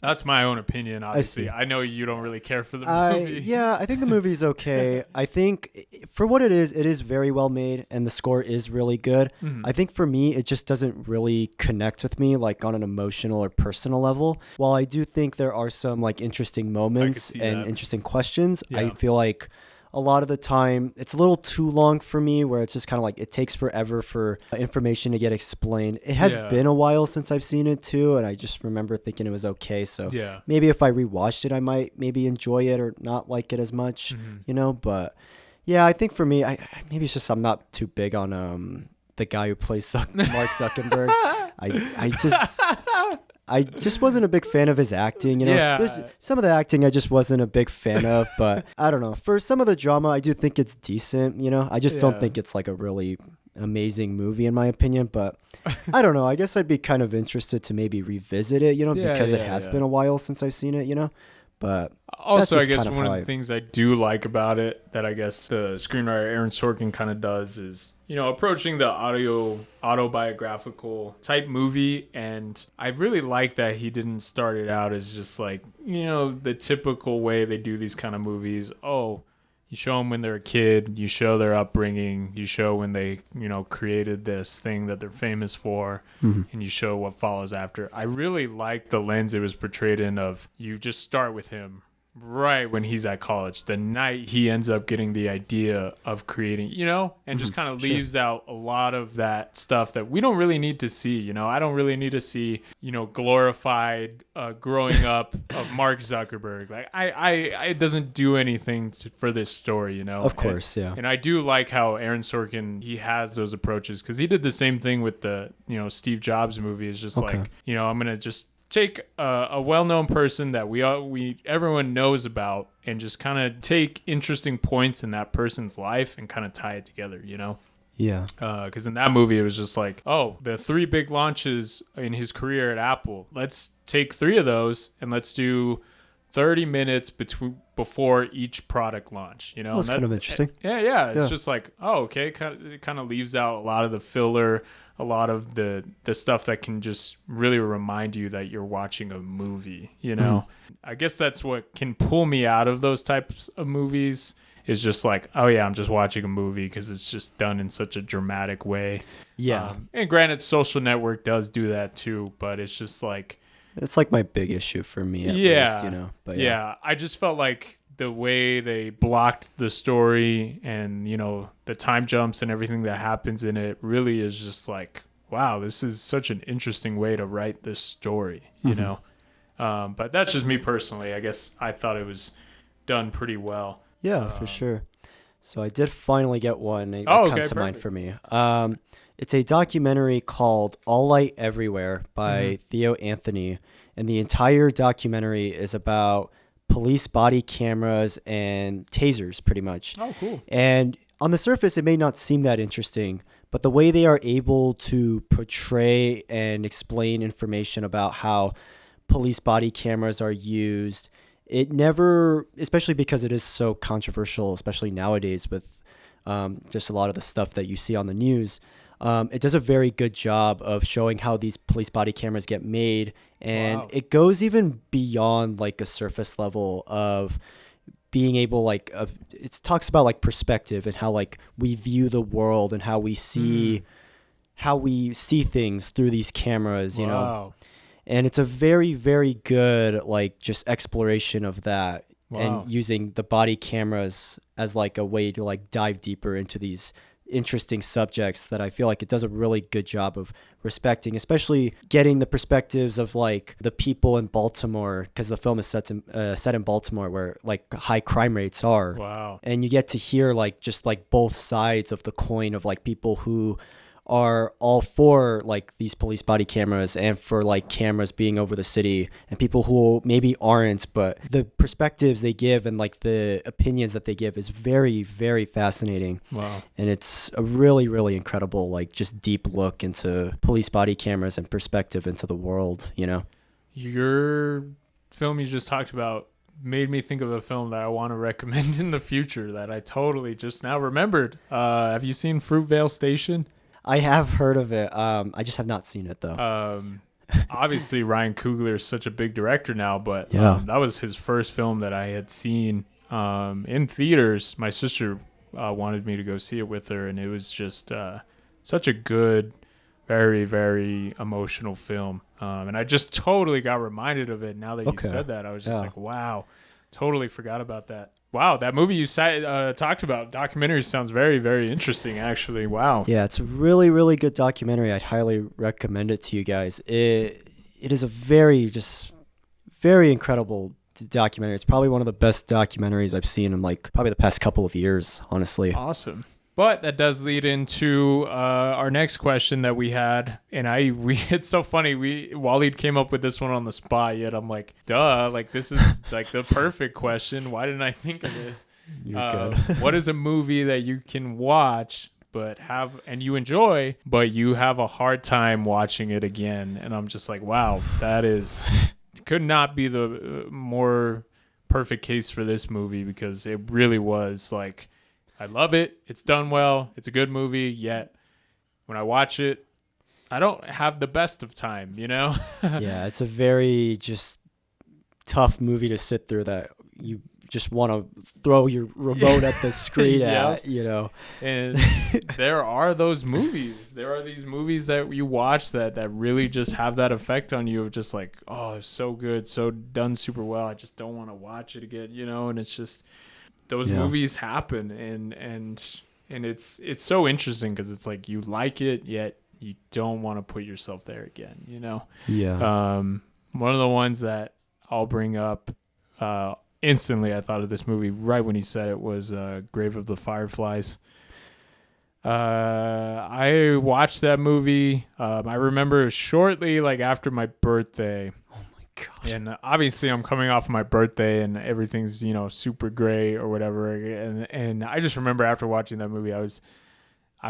That's my own opinion, obviously. I know you don't really care for the movie. Yeah, I think the movie's okay. I think for what it is very well made, and the score is really good. I think for me, it just doesn't really connect with me like on an emotional or personal level. While I do think there are some like interesting moments and interesting questions, I feel like a lot of the time it's a little too long for me, where it's just kind of like it takes forever for information to get explained. It has been a while since I've seen it too, and I just remember thinking it was okay. So maybe if I rewatched it, I might maybe enjoy it or not like it as much, But yeah, I think for me, maybe it's just I'm not too big on the guy who plays Mark Zuckerberg. I just wasn't a big fan of his acting, There's some of the acting I just wasn't a big fan of, but I don't know. For some of the drama, I do think it's decent, I just don't think it's like a really amazing movie in my opinion, but I don't know. I guess I'd be kind of interested to maybe revisit it, because it has been a while since I've seen it, But also, I guess one of the things I do like about it that I guess the screenwriter Aaron Sorkin kind of does is, approaching the autobiographical type movie. And I really like that he didn't start it out as just like, the typical way they do these kind of movies. Oh, you show them when they're a kid, you show their upbringing, you show when they, created this thing that they're famous for, and you show what follows after. I really like the lens it was portrayed in of you just start with him right when he's at college, the night he ends up getting the idea of creating, and just kind of leaves out a lot of that stuff that we don't really need to see. I don't really need to see, glorified growing up of Mark Zuckerberg. Like it doesn't do anything for this story, Of course, And I do like how Aaron Sorkin, he has those approaches, because he did the same thing with the, Steve Jobs movie. It's just like, I'm going to just take a well-known person that everyone knows about, and just kind of take interesting points in that person's life and kind of tie it together, Yeah. Because in that movie, it was just like, oh, the 3 big launches in his career at Apple. Let's take 3 of those and let's do 30 minutes before each product launch. That's kind of interesting. Yeah. It's just like, oh, okay. It kind of leaves out a lot of the filler, a lot of the stuff that can just really remind you that you're watching a movie. I guess that's what can pull me out of those types of movies. Is just like, oh yeah, I'm just watching a movie because it's just done in such a dramatic way. Yeah. And granted, Social Network does do that too, but it's just like, it's like my big issue for me at least, But yeah, I just felt like the way they blocked the story and, the time jumps and everything that happens in it really is just like wow, this is such an interesting way to write this story, you know. But that's just me personally. I guess I thought it was done pretty well. Yeah, for sure. So I did finally get one that Oh, comes okay, to mind perfect. for me. It's a documentary called All Light Everywhere by Theo Anthony, and the entire documentary is about police body cameras and tasers, pretty much. Oh, cool. And on the surface, it may not seem that interesting, but the way they are able to portray and explain information about how police body cameras are used, it never, especially because it is so controversial, especially nowadays with just a lot of the stuff that you see on the news. It does a very good job of showing how these police body cameras get made, and Wow. it goes even beyond like a surface level of being able it talks about like perspective and how like we view the world and how we see things through these cameras, you know. Wow. And it's a very, very good like just exploration of that. Wow. And using the body cameras as like a way to like dive deeper into these interesting subjects that I feel like it does a really good job of respecting, especially getting the perspectives of like the people in Baltimore, because the film is set in Baltimore where like high crime rates are. Wow. And you get to hear like just like both sides of the coin of like people who are all for like these police body cameras and for like cameras being over the city, and people who maybe aren't, but the perspectives they give and like the opinions that they give is very, very fascinating. Wow. And it's a really, really incredible, like just deep look into police body cameras and perspective into the world, you know? Your film you just talked about made me think of a film that I want to recommend in the future that I totally just now remembered. Have you seen Fruitvale Station? I have heard of it. I just have not seen it though. Obviously Ryan Coogler is such a big director now, but Yeah. that was his first film that I had seen in theaters. My sister wanted me to go see it with her, and it was just such a good, very, very emotional film. And I just totally got reminded of it now that you said that. I was just like, wow, totally forgot about that. Wow, that movie you talked about, documentary, sounds very, very interesting, actually. Wow. Yeah, it's a really, really good documentary. I'd highly recommend it to you guys. It is a very incredible documentary. It's probably one of the best documentaries I've seen in like probably the past couple of years, honestly. Awesome. But that does lead into our next question that we had, and it's so funny. Wallied came up with this one on the spot. Yet I'm like, duh, like this is like the perfect question. Why didn't I think of this? You're good. What is a movie that you can watch and you enjoy, but you have a hard time watching it again? And I'm just like, wow, could not be the more perfect case for this movie, because it really was like, I love it. It's done well. It's a good movie. Yet when I watch it, I don't have the best of time, you know? Yeah, it's a very just tough movie to sit through that you just want to throw your remote at the screen at, you know? And there are those movies. There are these movies that you watch that really just have that effect on you of just like, oh, it's so good, so done super well. I just don't want to watch it again, you know? And it's just... those movies happen, and it's so interesting because it's like you like it, yet you don't want to put yourself there again, you know? Yeah. One of the ones that I'll bring up instantly, I thought of this movie right when he said it, was Grave of the Fireflies. I watched that movie. I remember shortly like after my birthday. God. And obviously I'm coming off my birthday and everything's, you know, super great or whatever. And I just remember after watching that movie, I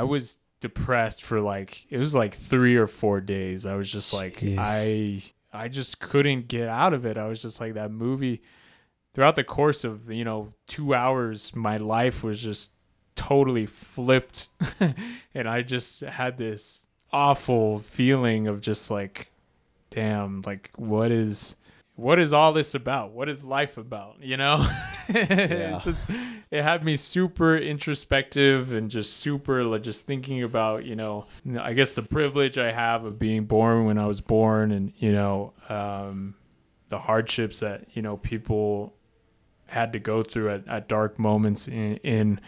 was depressed for like, it was like 3 or 4 days. I was just like, I just couldn't get out of it. I was just like, that movie throughout the course of, you know, 2 hours, my life was just totally flipped. And I just had this awful feeling of just like, damn, like what is all this about? What is life about? You know? It had me super introspective and just super like just thinking about, you know, I guess the privilege I have of being born when I was born, and, you know, the hardships that, you know, people had to go through at dark moments in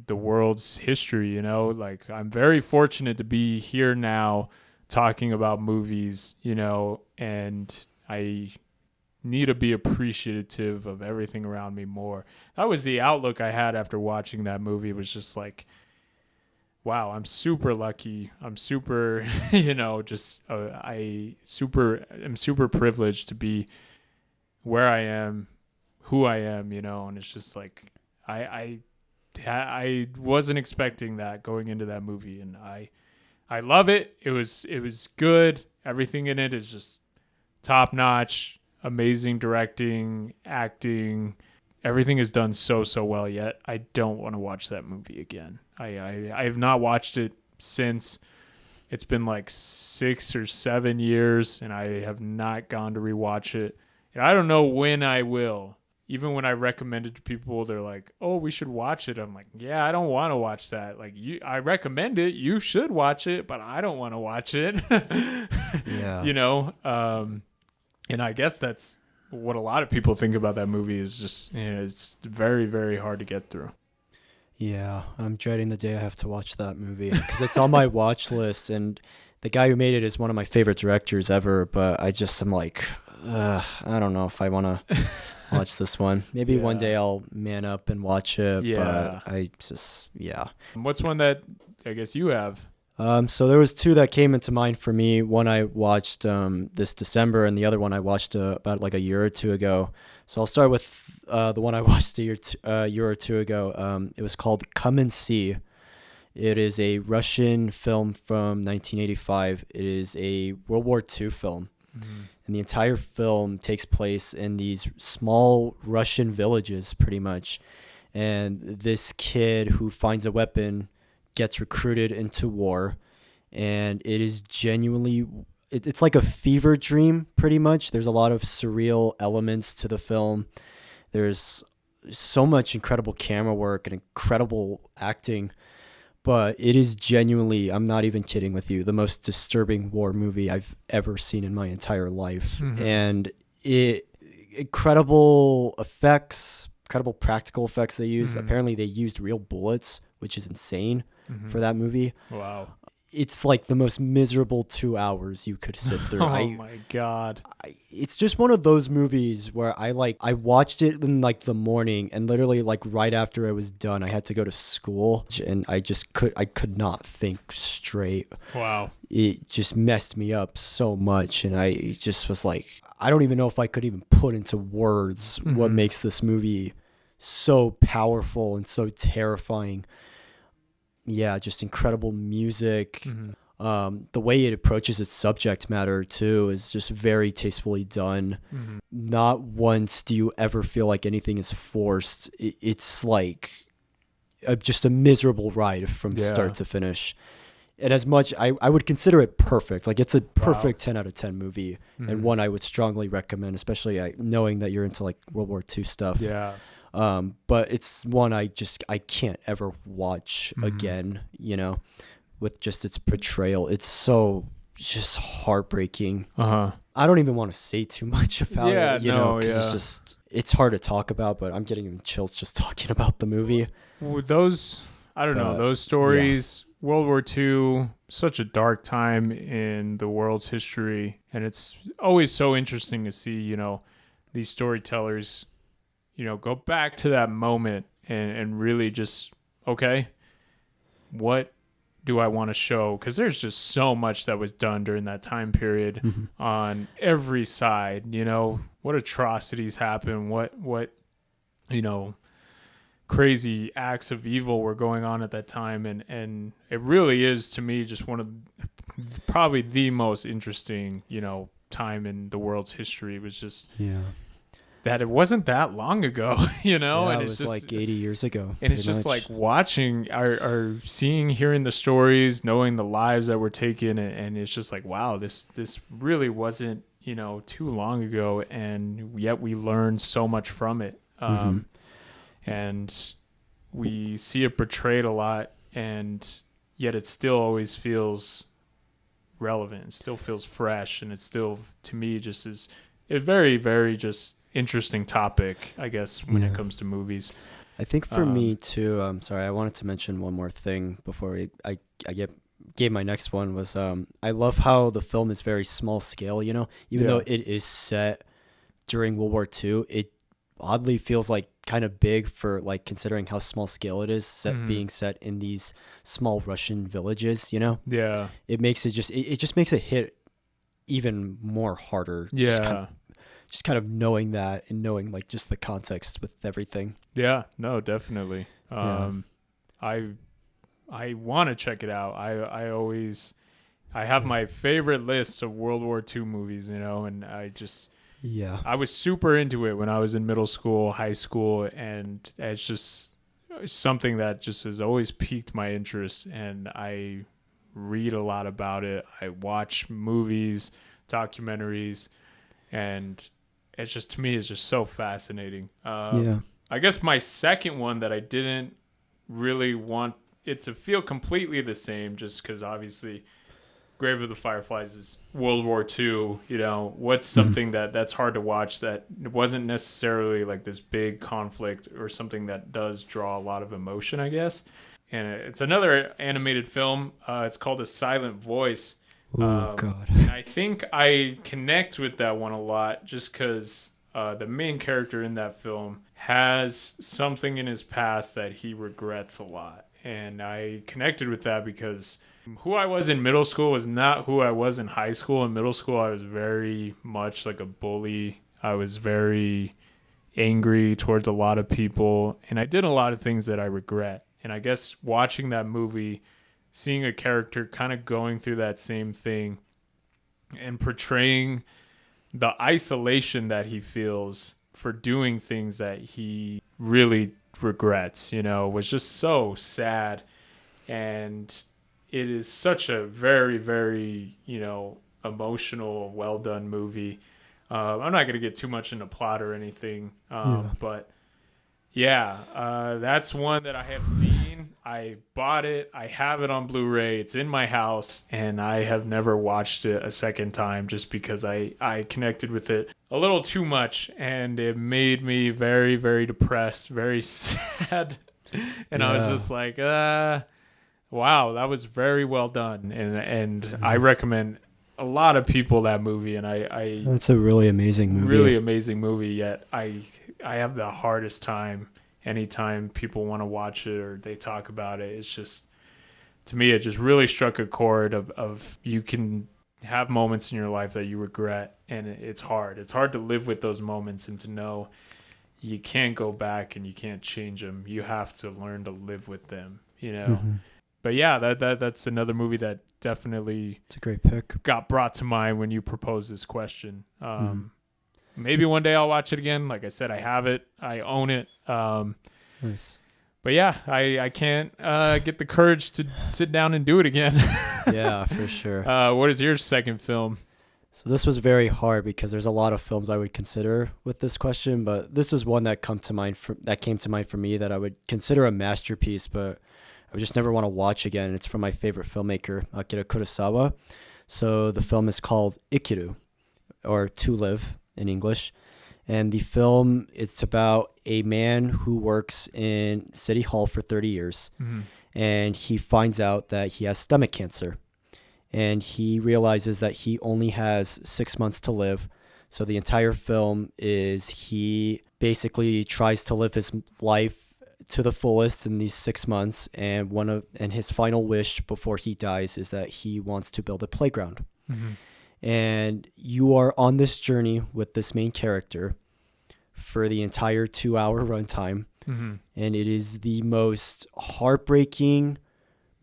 the world's history, you know? Like, I'm very fortunate to be here now talking about movies, you know, and I need to be appreciative of everything around me more. That was the outlook I had after watching that movie. It was just like, wow, I'm super lucky. I'm super, you know, just I'm super privileged to be where I am, who I am, you know, and it's just like I wasn't expecting that going into that movie, and I love it. It was good. Everything in it is just top notch, amazing directing, acting. Everything is done so well. Yet I don't want to watch that movie again. I have not watched it since. It's been like 6 or 7 years, and I have not gone to rewatch it. And I don't know when I will. Even when I recommend it to people, they're like, "Oh, we should watch it." I'm like, "Yeah, I don't want to watch that. Like, I recommend it. You should watch it, but I don't want to watch it." Yeah. You know. And I guess that's what a lot of people think about that movie is just, you know, it's very, very hard to get through. Yeah, I'm dreading the day I have to watch that movie because it's on my watch list, and the guy who made it is one of my favorite directors ever. But I just am like, I don't know if I want to watch this one. Maybe one day I'll man up and watch it. Yeah. But I just, yeah. What's one that I guess you have? So there was two that came into mind for me. One I watched this December, and the other one I watched about like a year or two ago. So I'll start with the one I watched a year or two ago. It was called Come and See. It is a Russian film from 1985. It is a World War II film. Mm-hmm. And the entire film takes place in these small Russian villages, pretty much. And this kid who finds a weapon gets recruited into war, and it is genuinely, it's like a fever dream, pretty much. There's a lot of surreal elements to the film. There's so much incredible camera work and incredible acting, but it is genuinely, I'm not even kidding with you, the most disturbing war movie I've ever seen in my entire life. Mm-hmm. And incredible effects, incredible practical effects they used. Mm-hmm. Apparently they used real bullets, which is insane. Mm-hmm. For that movie. Wow. It's like the most miserable 2 hours you could sit through. My God. It's just one of those movies where I watched it in like the morning, and literally like right after I was done, I had to go to school, and I could not think straight. Wow. It just messed me up so much, and I just was like, I don't even know if I could even put into words mm-hmm. what makes this movie so powerful and so terrifying. Yeah, just incredible music. Mm-hmm. The way it approaches its subject matter, too, is just very tastefully done. Mm-hmm. Not once do you ever feel like anything is forced. It's like just a miserable ride from start to finish. And as much, I would consider it perfect. Like, it's a perfect 10 out of 10 movie, mm-hmm. and one I would strongly recommend, especially knowing that you're into, like, World War II stuff. Yeah. But it's one I can't ever watch mm-hmm. again, you know, with just its portrayal. It's so just heartbreaking. Uh-huh. I don't even want to say too much about it, you know, because it's hard to talk about, but I'm getting chills just talking about the movie. Those stories, World War II, such a dark time in the world's history. And it's always so interesting to see, you know, these storytellers, you know, go back to that moment and really just, okay, what do I want to show? Because there's just so much that was done during that time period mm-hmm. on every side, you know, what atrocities happened, what, you know, crazy acts of evil were going on at that time. And it really is, to me, just one of probably the most interesting, you know, time in the world's history. It was just... Yeah. That it wasn't that long ago, you know, and it was just like 80 years ago. And it's just much. Like watching or seeing, hearing the stories, knowing the lives that were taken. And it's just like, wow, this really wasn't, you know, too long ago. And yet we learned so much from it. Mm-hmm. And we see it portrayed a lot, and yet it still always feels relevant. It still feels fresh. And it still, to me, just is a very, very just interesting topic, I guess, when it comes to movies. I think for me too. Sorry, I wanted to mention one more thing before gave my next one was I love how the film is very small scale. You know, even though it is set during World War II, it oddly feels like kind of big for like considering how small scale it is, being set in these small Russian villages. You know, it makes it just makes it hit even more harder. Just kind of knowing that and knowing like just the context with everything. Yeah, no, definitely. I want to check it out. I have my favorite list of World War II movies, you know, and I was super into it when I was in middle school, high school, and it's just something that just has always piqued my interest, and I read a lot about it. I watch movies, documentaries, and it's just, to me, it's just so fascinating. I guess my second one that I didn't really want it to feel completely the same, just because obviously Grave of the Fireflies is World War II, you know, what's something that's hard to watch that wasn't necessarily like this big conflict or something that does draw a lot of emotion, I guess. And it's another animated film. It's called A Silent Voice. Oh, God. And I think I connect with that one a lot just because the main character in that film has something in his past that he regrets a lot. And I connected with that because who I was in middle school was not who I was in high school. In middle school, I was very much like a bully. I was very angry towards a lot of people, and I did a lot of things that I regret. And I guess watching that movie, seeing a character kind of going through that same thing and portraying the isolation that he feels for doing things that he really regrets, you know, was just so sad. And it is such a very, very, you know, emotional, well done movie. I'm not going to get too much into plot or anything, but that's one that I have seen. I bought it. I have it on Blu-ray. It's in my house, and I have never watched it a second time just because I connected with it a little too much, and it made me very, very depressed, very sad. And I was just like, wow, that was very well done. And I recommend a lot of people that movie, and That's a really amazing movie. Really amazing movie, yet I have the hardest time anytime people want to watch it or they talk about it. It's just, to me, it just really struck a chord of you can have moments in your life that you regret, and it's hard. It's hard to live with those moments and to know you can't go back and you can't change them. You have to learn to live with them, you know? Mm-hmm. But yeah, that's another movie that definitely, it's a great pick, got brought to mind when you proposed this question. Maybe one day I'll watch it again. Like I said, I have it. I own it. Nice. But yeah, I can't get the courage to sit down and do it again. Yeah, for sure. What is your second film? So this was very hard because there's a lot of films I would consider with this question, but this is one that came to mind for me that I would consider a masterpiece, but I would just never want to watch again. It's from my favorite filmmaker, Akira Kurosawa. So the film is called Ikiru, or To Live in English. And the film, it's about a man who works in City Hall for 30 years. Mm-hmm. And he finds out that he has stomach cancer. And he realizes that he only has 6 months to live. So the entire film is he basically tries to live his life to the fullest in these 6 months. And his final wish before he dies is that he wants to build a playground. Mm-hmm. And you are on this journey with this main character for the entire 2-hour runtime. Mm-hmm. And it is the most heartbreaking,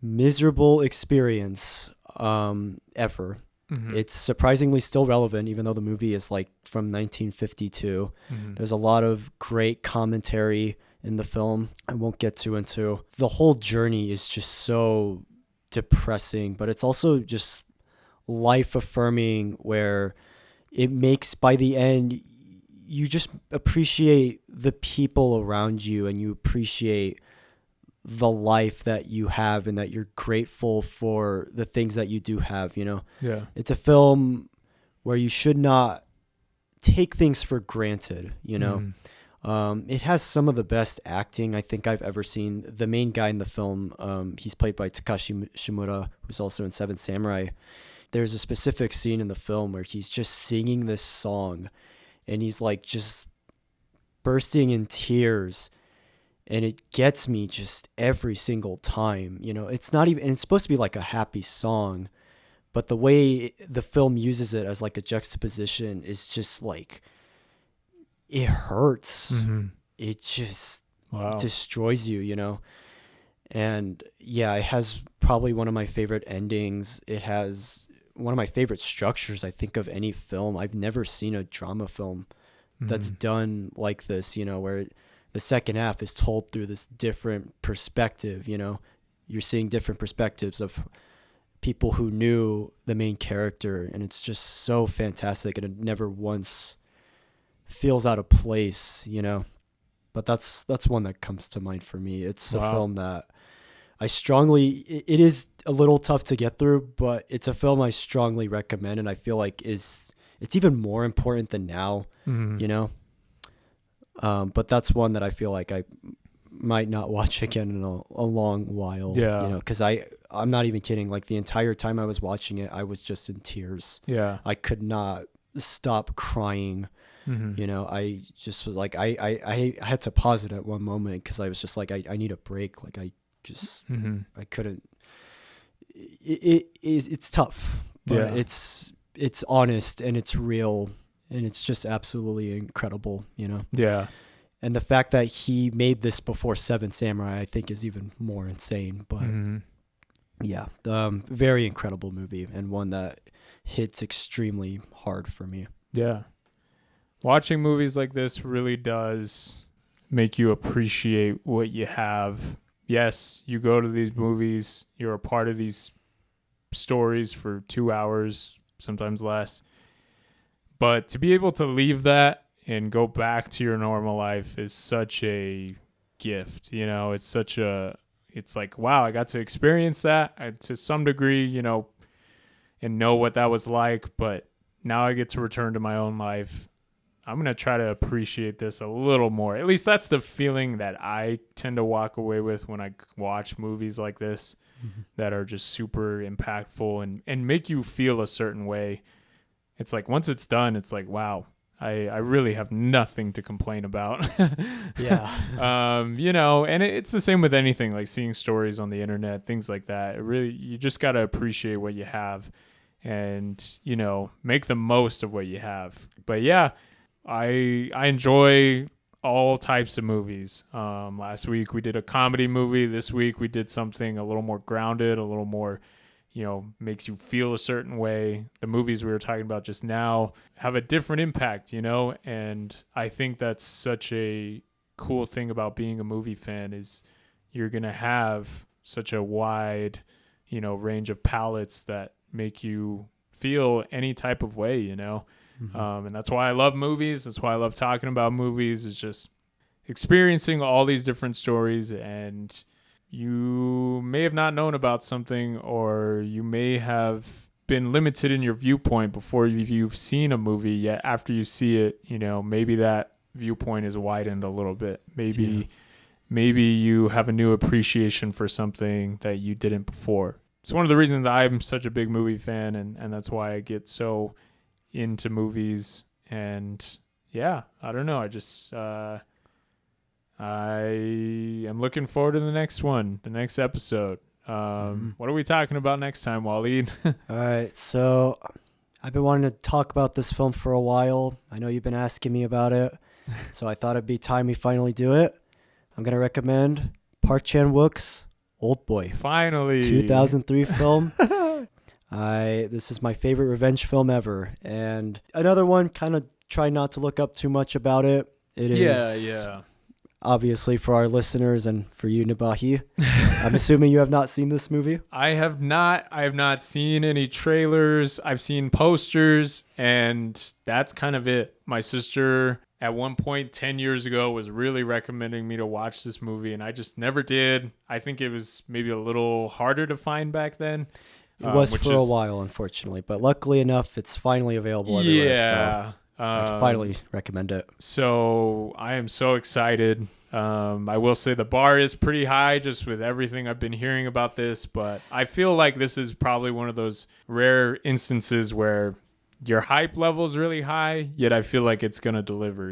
miserable experience ever. Mm-hmm. It's surprisingly still relevant, even though the movie is like from 1952. Mm-hmm. There's a lot of great commentary in the film I won't get too into. The whole journey is just so depressing, but it's also just life affirming, where it makes, by the end, you just appreciate the people around you, and you appreciate the life that you have, and that you're grateful for the things that you do have, you know? Yeah. It's a film where you should not take things for granted, you know? It has some of the best acting I think I've ever seen. The main guy in the film, he's played by Takashi Shimura, who's also in Seven Samurai. There's a specific scene in the film where he's just singing this song, and he's like just bursting in tears, and it gets me just every single time. You know, it's not even, and it's supposed to be like a happy song, but the way the film uses it as like a juxtaposition is just like, it hurts. Mm-hmm. It just Wow. destroys you, you know? And yeah, it has probably one of my favorite endings. It has one of my favorite structures, I think, of any film. I've never seen a drama film that's done like this, you know, where the second half is told through this different perspective, you know? You're seeing different perspectives of people who knew the main character, and it's just so fantastic, and it never once feels out of place, you know? But that's one that comes to mind for me. It's a film that I strongly, it is a little tough to get through, but it's a film I strongly recommend, and I feel like it's even more important than now, you know? But that's one that I feel like I might not watch again in a long while, you know, because I'm not even kidding. Like, the entire time I was watching it, I was just in tears. Yeah. I could not stop crying. You know, I just was like, I had to pause it at one moment because I was just like, I need a break. Like, I just, I couldn't, it's tough, but it's honest and it's real, and it's just absolutely incredible, you know? Yeah. And the fact that he made this before Seven Samurai, I think, is even more insane. But yeah, very incredible movie, and one that hits extremely hard for me. Yeah. Watching movies like this really does make you appreciate what you have. Yes, you go to these movies, you're a part of these stories for 2 hours, sometimes less. But to be able to leave that and go back to your normal life is such a gift. You know, it's like, wow, I got to experience that to some degree, you know, and know what that was like. But now I get to return to my own life. I'm going to try to appreciate this a little more. At least that's the feeling that I tend to walk away with when I watch movies like this that are just super impactful and make you feel a certain way. It's like, once it's done, it's like, wow, I really have nothing to complain about. Yeah. You know, and it's the same with anything, like seeing stories on the internet, things like that. It really, you just got to appreciate what you have and, you know, make the most of what you have. But yeah, I enjoy all types of movies. Last week we did a comedy movie. This week we did something a little more grounded, a little more, you know, makes you feel a certain way. The movies we were talking about just now have a different impact, you know, and I think that's such a cool thing about being a movie fan is you're going to have such a wide, you know, range of palettes that make you feel any type of way, you know. And that's why I love movies. That's why I love talking about movies, is just experiencing all these different stories. And you may have not known about something, or you may have been limited in your viewpoint before you've seen a movie, yet after you see it, you know, maybe that viewpoint is widened a little bit. Maybe you have a new appreciation for something that you didn't before. It's one of the reasons I'm such a big movie fan, and that's why I get so into movies. And yeah, I don't know, I just I am looking forward to the next one, the next episode. What are we talking about next time, Wallied? All right, so I've been wanting to talk about this film for a while. I know you've been asking me about it, so I thought it'd be time we finally do it. I'm gonna recommend Park Chan-wook's Old Boy. Finally. 2003 film. This is my favorite revenge film ever. And another one, kind of try not to look up too much about it. It is obviously for our listeners and for you, Nabahi. I'm assuming you have not seen this movie? I have not seen any trailers. I've seen posters, and that's kind of it. My sister at one point 10 years ago was really recommending me to watch this movie, and I just never did. I think it was maybe a little harder to find back then. It was for a while, unfortunately, but luckily enough, it's finally available everywhere. Yeah. I can finally recommend it. So I am so excited. I will say the bar is pretty high just with everything I've been hearing about this, but I feel like this is probably one of those rare instances where your hype level is really high, yet I feel like it's going to deliver,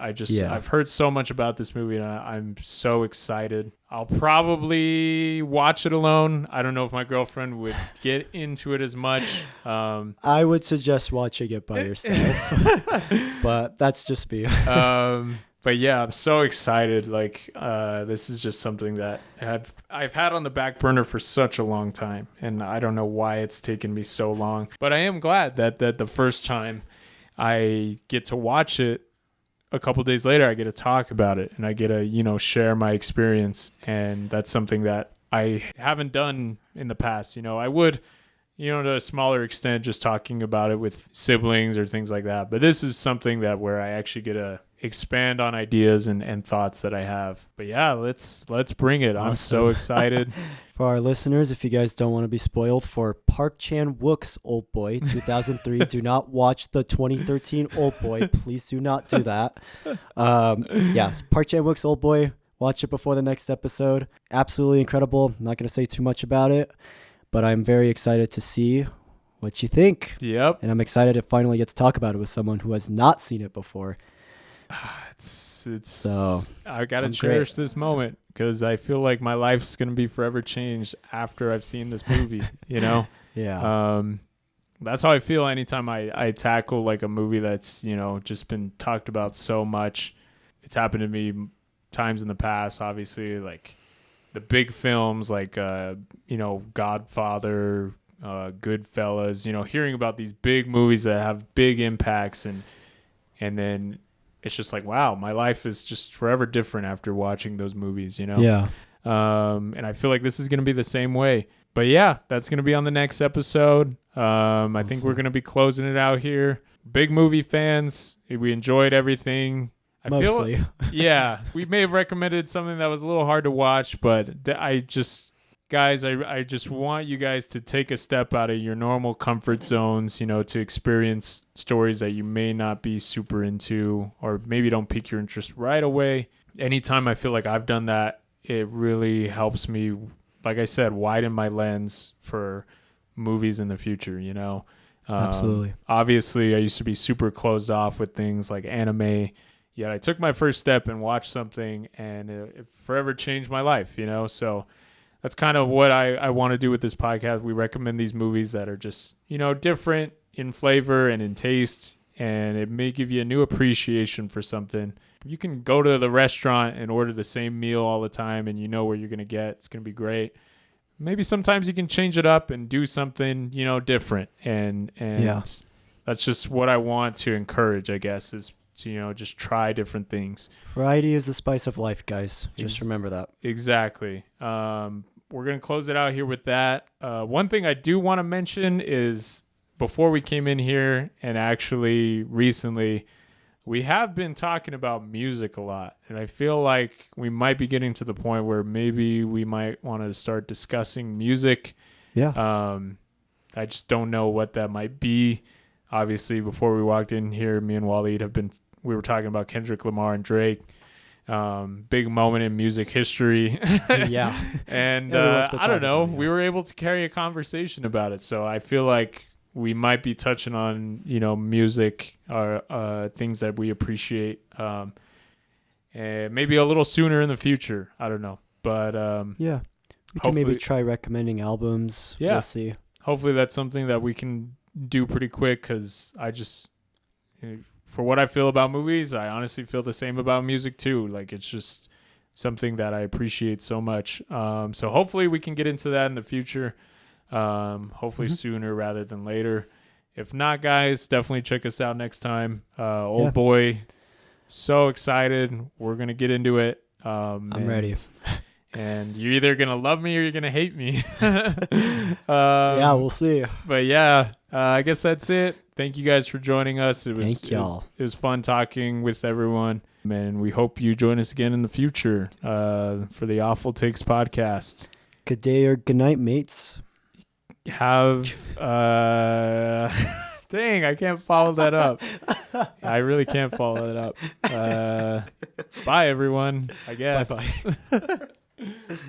I've heard so much about this movie and I'm so excited. I'll probably watch it alone. I don't know if my girlfriend would get into it as much. I would suggest watching it by yourself, but that's just me. But yeah, I'm so excited. Like, this is just something that I've had on the back burner for such a long time, and I don't know why it's taken me so long. But I am glad that the first time I get to watch it, a couple days later, I get to talk about it, and I get to share my experience, and that's something that I haven't done in the past. I would. To a smaller extent, just talking about it with siblings or things like that. But this is something that where I actually get to expand on ideas and thoughts that I have. But yeah, let's bring it. Awesome. I'm so excited. For our listeners, if you guys don't want to be spoiled for Park Chan-wook's Old Boy 2003, do not watch the 2013 Old Boy. Please do not do that. Yes, Park Chan-wook's Old Boy. Watch it before the next episode. Absolutely incredible. I'm not going to say too much about it, but I'm very excited to see what you think. Yep. And I'm excited to finally get to talk about it with someone who has not seen it before. So I gotta cherish this moment because I feel like my life's gonna be forever changed after I've seen this movie. Yeah. That's how I feel anytime I tackle like a movie that's just been talked about so much. It's happened to me times in the past, obviously, like the big films like Godfather, Goodfellas, hearing about these big movies that have big impacts and then it's just like, wow, my life is just forever different after watching those movies, Yeah. And I feel like this is going to be the same way. But yeah, that's going to be on the next episode. I think we're going to be closing it out here. Big movie fans. We enjoyed everything. Mostly. Yeah, we may have recommended something that was a little hard to watch, but I just want you guys to take a step out of your normal comfort zones, to experience stories that you may not be super into or maybe don't pique your interest right away. Anytime I feel like I've done that, it really helps me, like I said, widen my lens for movies in the future, Absolutely. Obviously, I used to be super closed off with things like anime. Yet I took my first step and watched something, and it forever changed my life, So that's kind of what I want to do with this podcast. We recommend these movies that are just, different in flavor and in taste, and it may give you a new appreciation for something. You can go to the restaurant and order the same meal all the time, and you know where you're going to get. It's going to be great. Maybe sometimes you can change it up and do something, different. And yeah. That's just what I want to encourage, I guess, is to, just try different things. Variety is the spice of life, guys. Just remember that. Exactly. We're going to close it out here with that. One thing I do want to mention is before we came in here and actually recently, we have been talking about music a lot. And I feel like we might be getting to the point where maybe we might want to start discussing music. Yeah. I just don't know what that might be. Obviously, before we walked in here, me and Wallied we were talking about Kendrick Lamar and Drake. Big moment in music history. Yeah. And I don't know. We were able to carry a conversation about it. So I feel like we might be touching on, music or things that we appreciate. And maybe a little sooner in the future. I don't know. But yeah. We can maybe try recommending albums. Yeah. We'll see. Hopefully that's something that we can do pretty quick because I just... For what I feel about movies, I honestly feel the same about music too. Like it's just something that I appreciate so much. So hopefully we can get into that in the future. Hopefully sooner rather than later. If not, guys, definitely check us out next time. Old Boy, so excited. We're going to get into it. I'm ready. And you're either going to love me or you're going to hate me. Yeah, we'll see. But yeah, I guess that's it. Thank you guys for joining us. Thank y'all. It was fun talking with everyone. And we hope you join us again in the future for the Awful Takes podcast. Good day or good night, mates. Have... Dang, I can't follow that up. I really can't follow that up. Bye, everyone, I guess. Bye-bye.